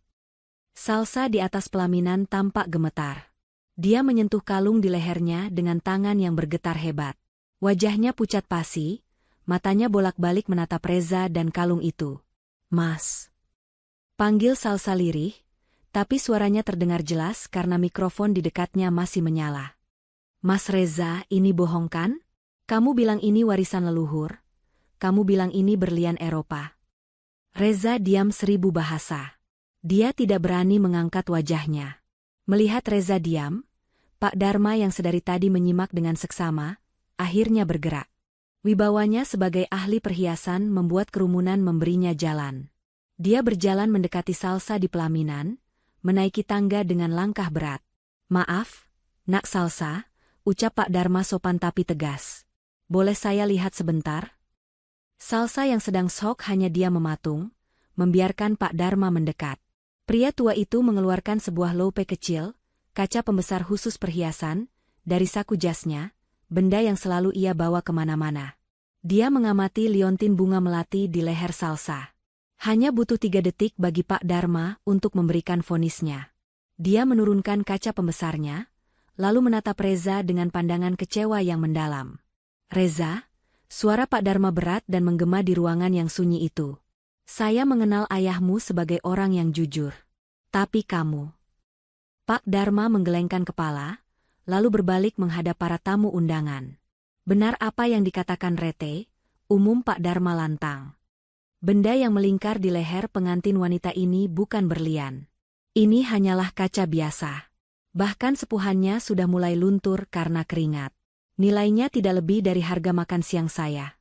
Salsa di atas pelaminan tampak gemetar. Dia menyentuh kalung di lehernya dengan tangan yang bergetar hebat. Wajahnya pucat pasi, matanya bolak-balik menatap Reza dan kalung itu. "Mas," panggil Salsa lirih, tapi suaranya terdengar jelas karena mikrofon di dekatnya masih menyala. "Mas Reza, ini bohong kan? Kamu bilang ini warisan leluhur. Kamu bilang ini berlian Eropa." Reza diam 1000 bahasa. Dia tidak berani mengangkat wajahnya. Melihat Reza diam, Pak Dharma yang sedari tadi menyimak dengan seksama, akhirnya bergerak. Wibawanya sebagai ahli perhiasan membuat kerumunan memberinya jalan. Dia berjalan mendekati Salsa di pelaminan, menaiki tangga dengan langkah berat. "Maaf, Nak Salsa," ucap Pak Dharma sopan tapi tegas. "Boleh saya lihat sebentar?" Salsa yang sedang shock hanya dia mematung, membiarkan Pak Dharma mendekat. Pria tua itu mengeluarkan sebuah lope kecil, kaca pembesar khusus perhiasan, dari saku jasnya, benda yang selalu ia bawa kemana-mana. Dia mengamati liontin bunga melati di leher Salsa. Hanya butuh 3 detik bagi Pak Dharma untuk memberikan vonisnya. Dia menurunkan kaca pembesarnya, lalu menatap Reza dengan pandangan kecewa yang mendalam. "Reza," suara Pak Dharma berat dan menggema di ruangan yang sunyi itu. "Saya mengenal ayahmu sebagai orang yang jujur. Tapi kamu..." Pak Dharma menggelengkan kepala, lalu berbalik menghadap para tamu undangan. "Benar apa yang dikatakan Rete?" umum Pak Dharma lantang. "Benda yang melingkar di leher pengantin wanita ini bukan berlian. Ini hanyalah kaca biasa. Bahkan sepuhannya sudah mulai luntur karena keringat. Nilainya tidak lebih dari harga makan siang saya."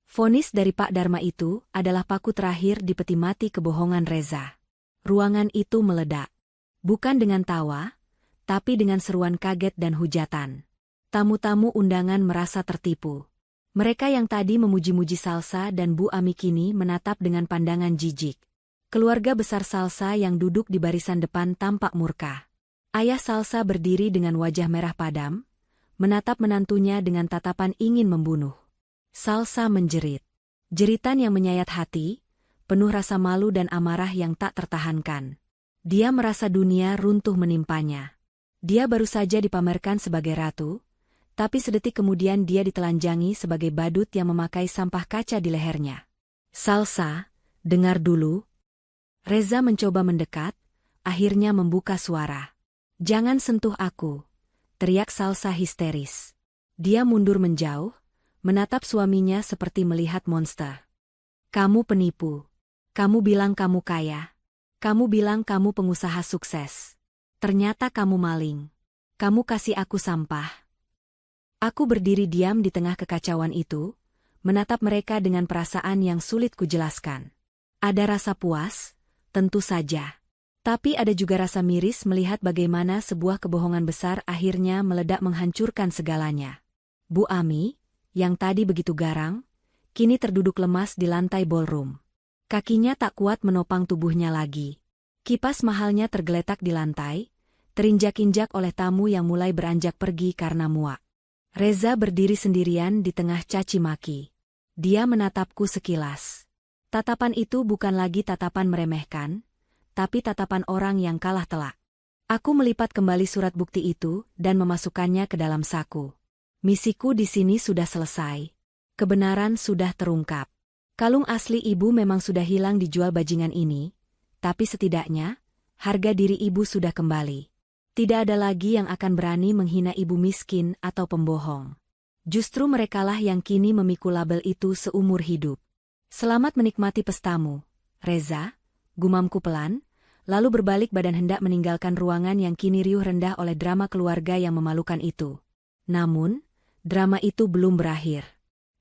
Vonis dari Pak Dharma itu adalah paku terakhir di peti mati kebohongan Reza. Ruangan itu meledak. Bukan dengan tawa, tapi dengan seruan kaget dan hujatan. Tamu-tamu undangan merasa tertipu. Mereka yang tadi memuji-muji Salsa dan Bu Ami kini menatap dengan pandangan jijik. Keluarga besar Salsa yang duduk di barisan depan tampak murka. Ayah Salsa berdiri dengan wajah merah padam, menatap menantunya dengan tatapan ingin membunuh. Salsa menjerit. Jeritan yang menyayat hati, penuh rasa malu dan amarah yang tak tertahankan. Dia merasa dunia runtuh menimpanya. Dia baru saja dipamerkan sebagai ratu, tapi sedetik kemudian dia ditelanjangi sebagai badut yang memakai sampah kaca di lehernya. "Salsa, dengar dulu." Reza mencoba mendekat, akhirnya membuka suara. "Jangan sentuh aku," teriak Salsa histeris. Dia mundur menjauh, menatap suaminya seperti melihat monster. "Kamu penipu. Kamu bilang kamu kaya. Kamu bilang kamu pengusaha sukses. Ternyata kamu maling. Kamu kasih aku sampah." Aku berdiri diam di tengah kekacauan itu, menatap mereka dengan perasaan yang sulit kujelaskan. Ada rasa puas, tentu saja. Tapi ada juga rasa miris melihat bagaimana sebuah kebohongan besar akhirnya meledak menghancurkan segalanya. Bu Ami, yang tadi begitu garang, kini terduduk lemas di lantai ballroom. Kakinya tak kuat menopang tubuhnya lagi. Kipas mahalnya tergeletak di lantai, terinjak-injak oleh tamu yang mulai beranjak pergi karena muak. Reza berdiri sendirian di tengah caci maki. Dia menatapku sekilas. Tatapan itu bukan lagi tatapan meremehkan, tapi tatapan orang yang kalah telak. Aku melipat kembali surat bukti itu dan memasukkannya ke dalam saku. Misiku di sini sudah selesai. Kebenaran sudah terungkap. Kalung asli ibu memang sudah hilang dijual bajingan ini, tapi setidaknya, harga diri ibu sudah kembali. Tidak ada lagi yang akan berani menghina ibu miskin atau pembohong. Justru merekalah yang kini memikul label itu seumur hidup. "Selamat menikmati pestamu, Reza," gumamku pelan, lalu berbalik badan hendak meninggalkan ruangan yang kini riuh rendah oleh drama keluarga yang memalukan itu. Namun, drama itu belum berakhir.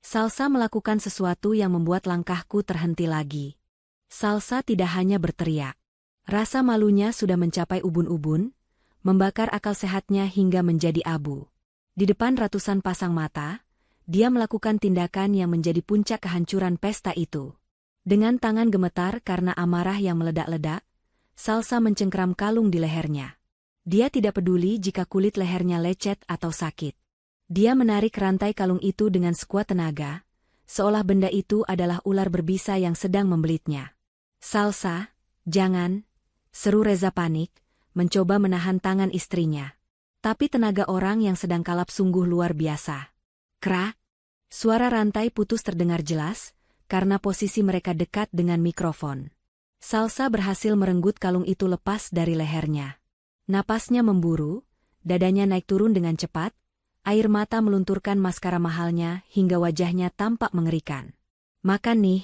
Salsa melakukan sesuatu yang membuat langkahku terhenti lagi. Salsa tidak hanya berteriak. Rasa malunya sudah mencapai ubun-ubun, membakar akal sehatnya hingga menjadi abu. Di depan ratusan pasang mata, dia melakukan tindakan yang menjadi puncak kehancuran pesta itu. Dengan tangan gemetar karena amarah yang meledak-ledak, Salsa mencengkram kalung di lehernya. Dia tidak peduli jika kulit lehernya lecet atau sakit. Dia menarik rantai kalung itu dengan sekuat tenaga, seolah benda itu adalah ular berbisa yang sedang membelitnya. "Salsa, jangan!" seru Reza panik, mencoba menahan tangan istrinya. Tapi tenaga orang yang sedang kalap sungguh luar biasa. Krak! Suara rantai putus terdengar jelas, karena posisi mereka dekat dengan mikrofon. Salsa berhasil merenggut kalung itu lepas dari lehernya. Napasnya memburu, dadanya naik turun dengan cepat, air mata melunturkan maskara mahalnya hingga wajahnya tampak mengerikan. "Makan nih,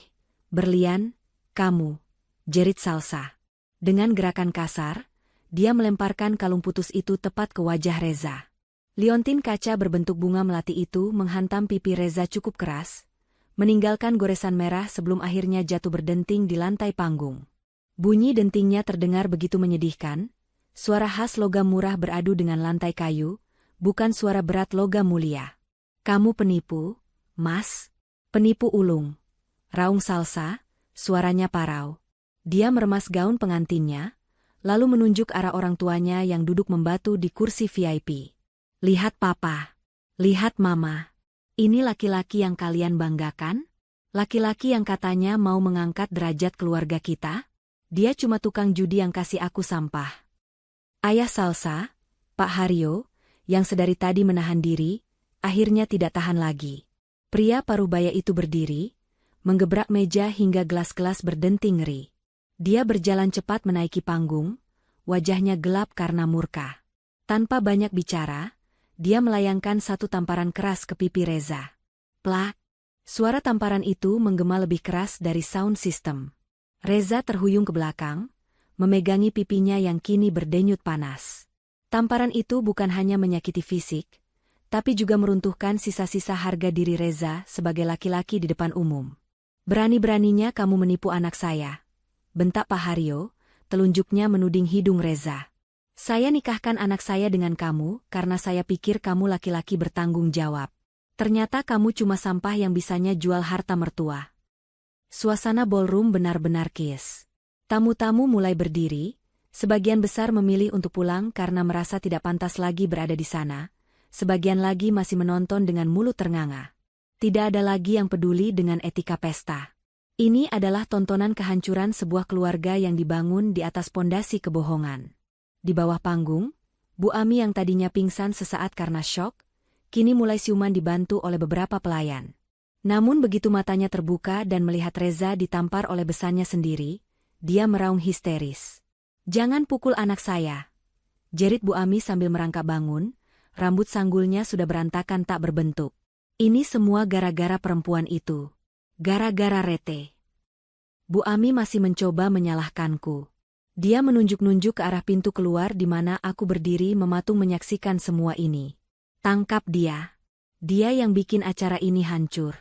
berlian, kamu," jerit Salsa. Dengan gerakan kasar, dia melemparkan kalung putus itu tepat ke wajah Reza. Liontin kaca berbentuk bunga melati itu menghantam pipi Reza cukup keras, meninggalkan goresan merah sebelum akhirnya jatuh berdenting di lantai panggung. Bunyi dentingnya terdengar begitu menyedihkan, suara khas logam murah beradu dengan lantai kayu, bukan suara berat logam mulia. "Kamu penipu, Mas? Penipu ulung," raung Salsa, suaranya parau. Dia meremas gaun pengantinnya, lalu menunjuk arah orang tuanya yang duduk membatu di kursi VIP. "Lihat Papa. Lihat Mama. Ini laki-laki yang kalian banggakan? Laki-laki yang katanya mau mengangkat derajat keluarga kita? Dia cuma tukang judi yang kasih aku sampah." Ayah Salsa, Pak Haryo, yang sedari tadi menahan diri, akhirnya tidak tahan lagi. Pria paruh baya itu berdiri, menggebrak meja hingga gelas-gelas berdenting ngeri. Dia berjalan cepat menaiki panggung, wajahnya gelap karena murka. Tanpa banyak bicara, dia melayangkan satu tamparan keras ke pipi Reza. Plak! Suara tamparan itu menggema lebih keras dari sound system. Reza terhuyung ke belakang, memegangi pipinya yang kini berdenyut panas. Tamparan itu bukan hanya menyakiti fisik, tapi juga meruntuhkan sisa-sisa harga diri Reza sebagai laki-laki di depan umum. "Berani-beraninya kamu menipu anak saya," bentak Pak Haryo, telunjuknya menuding hidung Reza. "Saya nikahkan anak saya dengan kamu karena saya pikir kamu laki-laki bertanggung jawab. Ternyata kamu cuma sampah yang bisanya jual harta mertua." Suasana ballroom benar-benar kias. Tamu-tamu mulai berdiri, sebagian besar memilih untuk pulang karena merasa tidak pantas lagi berada di sana, sebagian lagi masih menonton dengan mulut ternganga. Tidak ada lagi yang peduli dengan etika pesta. Ini adalah tontonan kehancuran sebuah keluarga yang dibangun di atas pondasi kebohongan. Di bawah panggung, Bu Ami yang tadinya pingsan sesaat karena syok, kini mulai siuman dibantu oleh beberapa pelayan. Namun begitu matanya terbuka dan melihat Reza ditampar oleh besannya sendiri, dia meraung histeris. "Jangan pukul anak saya," jerit Bu Ami sambil merangkak bangun, rambut sanggulnya sudah berantakan tak berbentuk. "Ini semua gara-gara perempuan itu. Gara-gara Rete." Bu Ami masih mencoba menyalahkanku. Dia menunjuk-nunjuk ke arah pintu keluar di mana aku berdiri mematung menyaksikan semua ini. "Tangkap dia. Dia yang bikin acara ini hancur.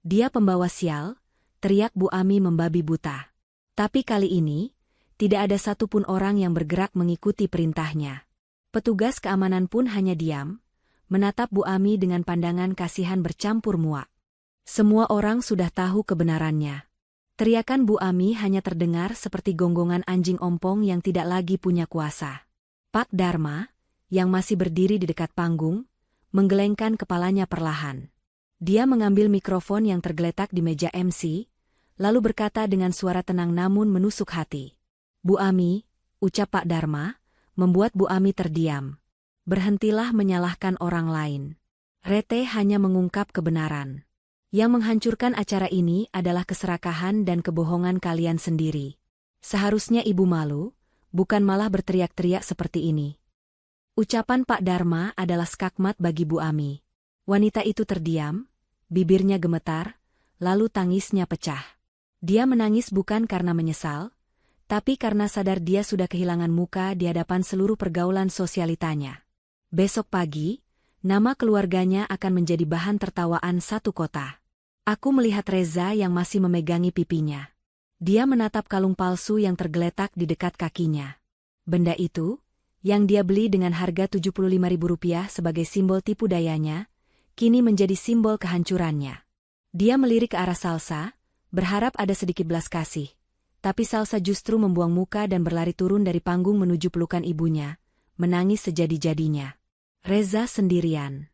Dia pembawa sial," teriak Bu Ami membabi buta. Tapi kali ini, tidak ada satupun orang yang bergerak mengikuti perintahnya. Petugas keamanan pun hanya diam, menatap Bu Ami dengan pandangan kasihan bercampur muak. Semua orang sudah tahu kebenarannya. Teriakan Bu Ami hanya terdengar seperti gonggongan anjing ompong yang tidak lagi punya kuasa. Pak Dharma, yang masih berdiri di dekat panggung, menggelengkan kepalanya perlahan. Dia mengambil mikrofon yang tergeletak di meja MC, lalu berkata dengan suara tenang namun menusuk hati. "Bu Ami," ucap Pak Dharma, membuat Bu Ami terdiam. "Berhentilah menyalahkan orang lain. Rete hanya mengungkap kebenaran. Yang menghancurkan acara ini adalah keserakahan dan kebohongan kalian sendiri. Seharusnya ibu malu, bukan malah berteriak-teriak seperti ini." Ucapan Pak Dharma adalah skakmat bagi Bu Ami. Wanita itu terdiam, bibirnya gemetar, lalu tangisnya pecah. Dia menangis bukan karena menyesal, tapi karena sadar dia sudah kehilangan muka di hadapan seluruh pergaulan sosialitanya. Besok pagi, nama keluarganya akan menjadi bahan tertawaan satu kota. Aku melihat Reza yang masih memegangi pipinya. Dia menatap kalung palsu yang tergeletak di dekat kakinya. Benda itu, yang dia beli dengan harga Rp75.000 sebagai simbol tipu dayanya, kini menjadi simbol kehancurannya. Dia melirik ke arah Salsa, berharap ada sedikit belas kasih. Tapi Salsa justru membuang muka dan berlari turun dari panggung menuju pelukan ibunya, menangis sejadi-jadinya. Reza sendirian.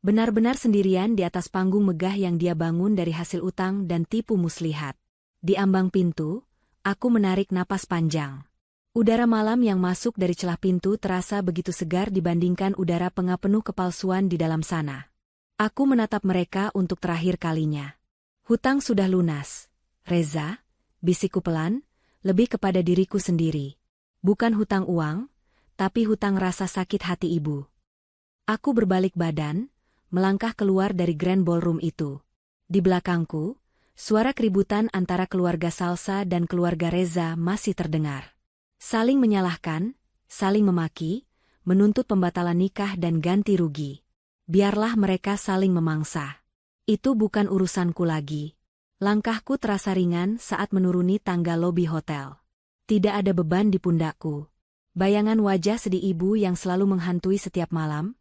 Benar-benar sendirian di atas panggung megah yang dia bangun dari hasil utang dan tipu muslihat. Di ambang pintu, aku menarik napas panjang. Udara malam yang masuk dari celah pintu terasa begitu segar dibandingkan udara pengap penuh kepalsuan di dalam sana. Aku menatap mereka untuk terakhir kalinya. "Hutang sudah lunas, Reza," bisikku pelan, lebih kepada diriku sendiri. "Bukan hutang uang, tapi hutang rasa sakit hati ibu." Aku berbalik badan, melangkah keluar dari grand ballroom itu. Di belakangku, suara keributan antara keluarga Salsa dan keluarga Reza masih terdengar. Saling menyalahkan, saling memaki, menuntut pembatalan nikah dan ganti rugi. Biarlah mereka saling memangsa. Itu bukan urusanku lagi. Langkahku terasa ringan saat menuruni tangga lobi hotel. Tidak ada beban di pundakku. Bayangan wajah sedih ibu yang selalu menghantui setiap malam,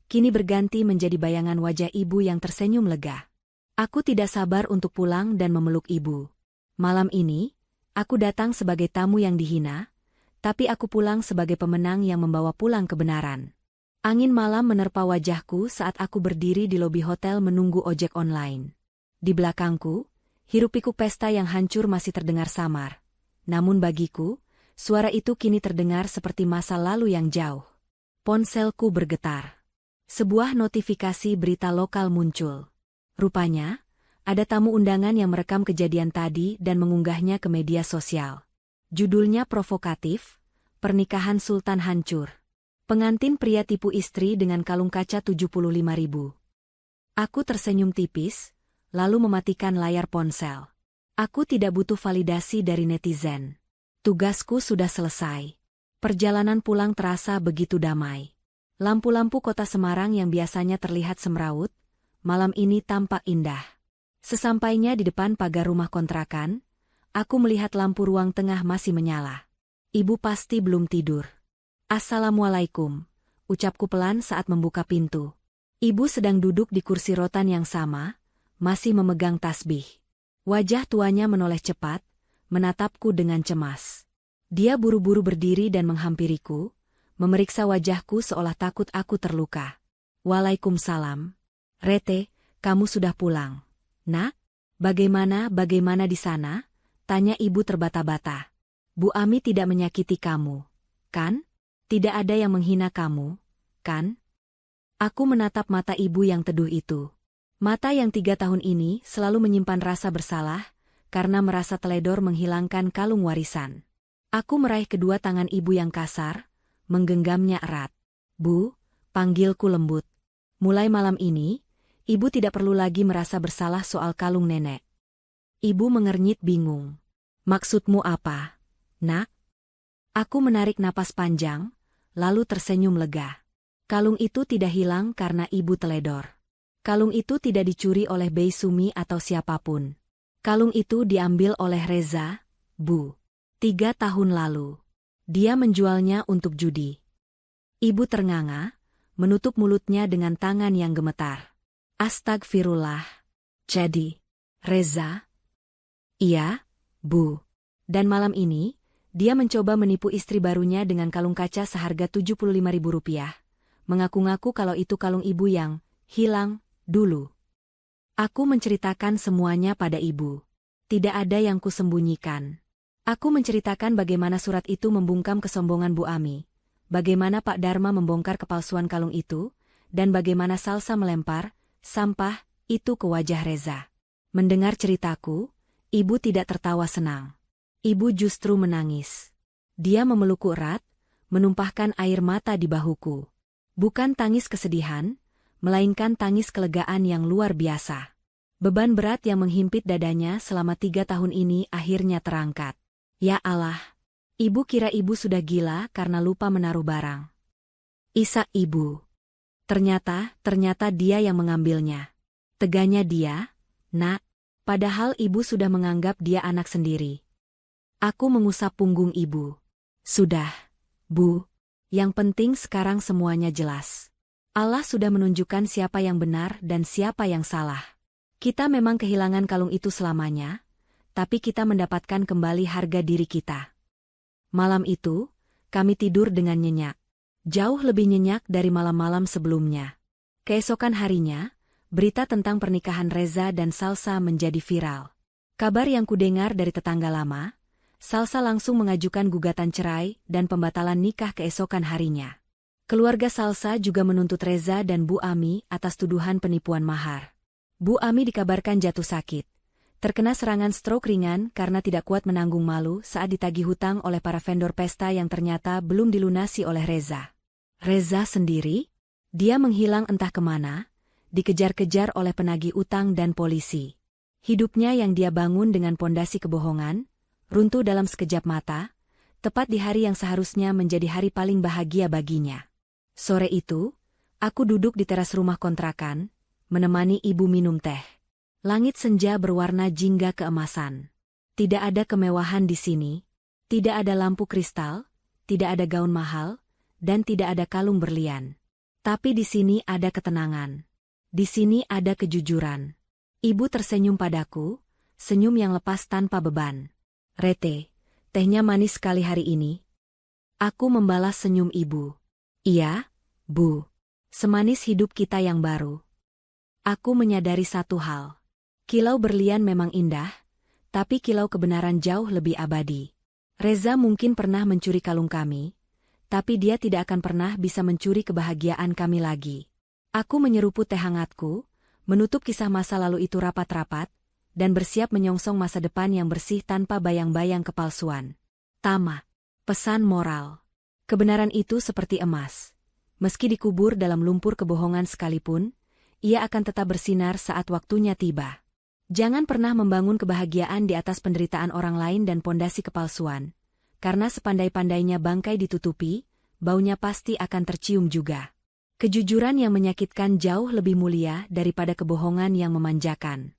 kini berganti menjadi bayangan wajah ibu yang tersenyum lega. Aku tidak sabar untuk pulang dan memeluk ibu. Malam ini, aku datang sebagai tamu yang dihina, tapi aku pulang sebagai pemenang yang membawa pulang kebenaran. Angin malam menerpa wajahku saat aku berdiri di lobi hotel menunggu ojek online. Di belakangku, hiruk-pikuk pesta yang hancur masih terdengar samar. Namun bagiku, suara itu kini terdengar seperti masa lalu yang jauh. Ponselku bergetar. Sebuah notifikasi berita lokal muncul. Rupanya, ada tamu undangan yang merekam kejadian tadi dan mengunggahnya ke media sosial. Judulnya provokatif, Pernikahan Sultan Hancur. Pengantin pria tipu istri dengan kalung kaca 75.000. Aku tersenyum tipis, lalu mematikan layar ponsel. Aku tidak butuh validasi dari netizen. Tugasku sudah selesai. Perjalanan pulang terasa begitu damai. Lampu-lampu kota Semarang yang biasanya terlihat semrawut, malam ini tampak indah. Sesampainya di depan pagar rumah kontrakan, aku melihat lampu ruang tengah masih menyala. Ibu pasti belum tidur. "Assalamualaikum," ucapku pelan saat membuka pintu. Ibu sedang duduk di kursi rotan yang sama, masih memegang tasbih. Wajah tuanya menoleh cepat, menatapku dengan cemas. Dia buru-buru berdiri dan menghampiriku, memeriksa wajahku seolah takut aku terluka. "Waalaikumsalam. Rete, kamu sudah pulang." "Nak, bagaimana di sana?" tanya ibu terbata-bata. "Bu Ami tidak menyakiti kamu, kan? Tidak ada yang menghina kamu, kan?" Aku menatap mata ibu yang teduh itu. Mata yang 3 tahun ini selalu menyimpan rasa bersalah, karena merasa teledor menghilangkan kalung warisan. Aku meraih kedua tangan ibu yang kasar, menggenggamnya erat. "Bu," panggilku lembut. "Mulai malam ini, ibu tidak perlu lagi merasa bersalah soal kalung nenek." Ibu mengernyit bingung. "Maksudmu apa, Nak?" Aku menarik napas panjang, lalu tersenyum lega. Kalung itu tidak hilang karena ibu teledor. Kalung itu tidak dicuri oleh Bei Sumi atau siapapun. Kalung itu diambil oleh Reza, Bu. 3 tahun lalu. Dia menjualnya untuk judi. Ibu ternganga, menutup mulutnya dengan tangan yang gemetar. "Astagfirullah. Jadi, Reza?" "Iya, Bu. Dan malam ini, dia mencoba menipu istri barunya dengan kalung kaca seharga Rp75.000. Mengaku-ngaku kalau itu kalung ibu yang hilang dulu." Aku menceritakan semuanya pada ibu. Tidak ada yang kusembunyikan. Aku menceritakan bagaimana surat itu membungkam kesombongan Bu Ami, bagaimana Pak Dharma membongkar kepalsuan kalung itu, dan bagaimana Salsa melempar sampah itu ke wajah Reza. Mendengar ceritaku, ibu tidak tertawa senang. Ibu justru menangis. Dia memelukku erat, menumpahkan air mata di bahuku. Bukan tangis kesedihan, melainkan tangis kelegaan yang luar biasa. Beban berat yang menghimpit dadanya selama 3 tahun ini akhirnya terangkat. Ya Allah, ibu kira ibu sudah gila karena lupa menaruh barang. Isak ibu. Ternyata dia yang mengambilnya. Teganya dia, Nak, padahal ibu sudah menganggap dia anak sendiri. Aku mengusap punggung ibu. Sudah, Bu. Yang penting sekarang semuanya jelas. Allah sudah menunjukkan siapa yang benar dan siapa yang salah. Kita memang kehilangan kalung itu selamanya, tapi kita mendapatkan kembali harga diri kita. Malam itu, kami tidur dengan nyenyak. Jauh lebih nyenyak dari malam-malam sebelumnya. Keesokan harinya, berita tentang pernikahan Reza dan Salsa menjadi viral. Kabar yang kudengar dari tetangga lama, Salsa langsung mengajukan gugatan cerai dan pembatalan nikah keesokan harinya. Keluarga Salsa juga menuntut Reza dan Bu Ami atas tuduhan penipuan mahar. Bu Ami dikabarkan jatuh sakit. Terkena serangan stroke ringan karena tidak kuat menanggung malu saat ditagih hutang oleh para vendor pesta yang ternyata belum dilunasi oleh Reza. Reza sendiri? Dia menghilang entah kemana, dikejar-kejar oleh penagih utang dan polisi. Hidupnya yang dia bangun dengan pondasi kebohongan, runtuh dalam sekejap mata, tepat di hari yang seharusnya menjadi hari paling bahagia baginya. Sore itu, aku duduk di teras rumah kontrakan, menemani ibu minum teh. Langit senja berwarna jingga keemasan. Tidak ada kemewahan di sini, tidak ada lampu kristal, tidak ada gaun mahal, dan tidak ada kalung berlian. Tapi di sini ada ketenangan. Di sini ada kejujuran. Ibu tersenyum padaku, senyum yang lepas tanpa beban. Rete, tehnya manis sekali hari ini. Aku membalas senyum ibu. Iya, Bu. Semanis hidup kita yang baru. Aku menyadari satu hal. Kilau berlian memang indah, tapi kilau kebenaran jauh lebih abadi. Reza mungkin pernah mencuri kalung kami, tapi dia tidak akan pernah bisa mencuri kebahagiaan kami lagi. Aku menyeruput teh hangatku, menutup kisah masa lalu itu rapat-rapat, dan bersiap menyongsong masa depan yang bersih tanpa bayang-bayang kepalsuan. Tama. Pesan moral. Kebenaran itu seperti emas. Meski dikubur dalam lumpur kebohongan sekalipun, ia akan tetap bersinar saat waktunya tiba. Jangan pernah membangun kebahagiaan di atas penderitaan orang lain dan pondasi kepalsuan, karena sepandai-pandainya bangkai ditutupi, baunya pasti akan tercium juga. Kejujuran yang menyakitkan jauh lebih mulia daripada kebohongan yang memanjakan.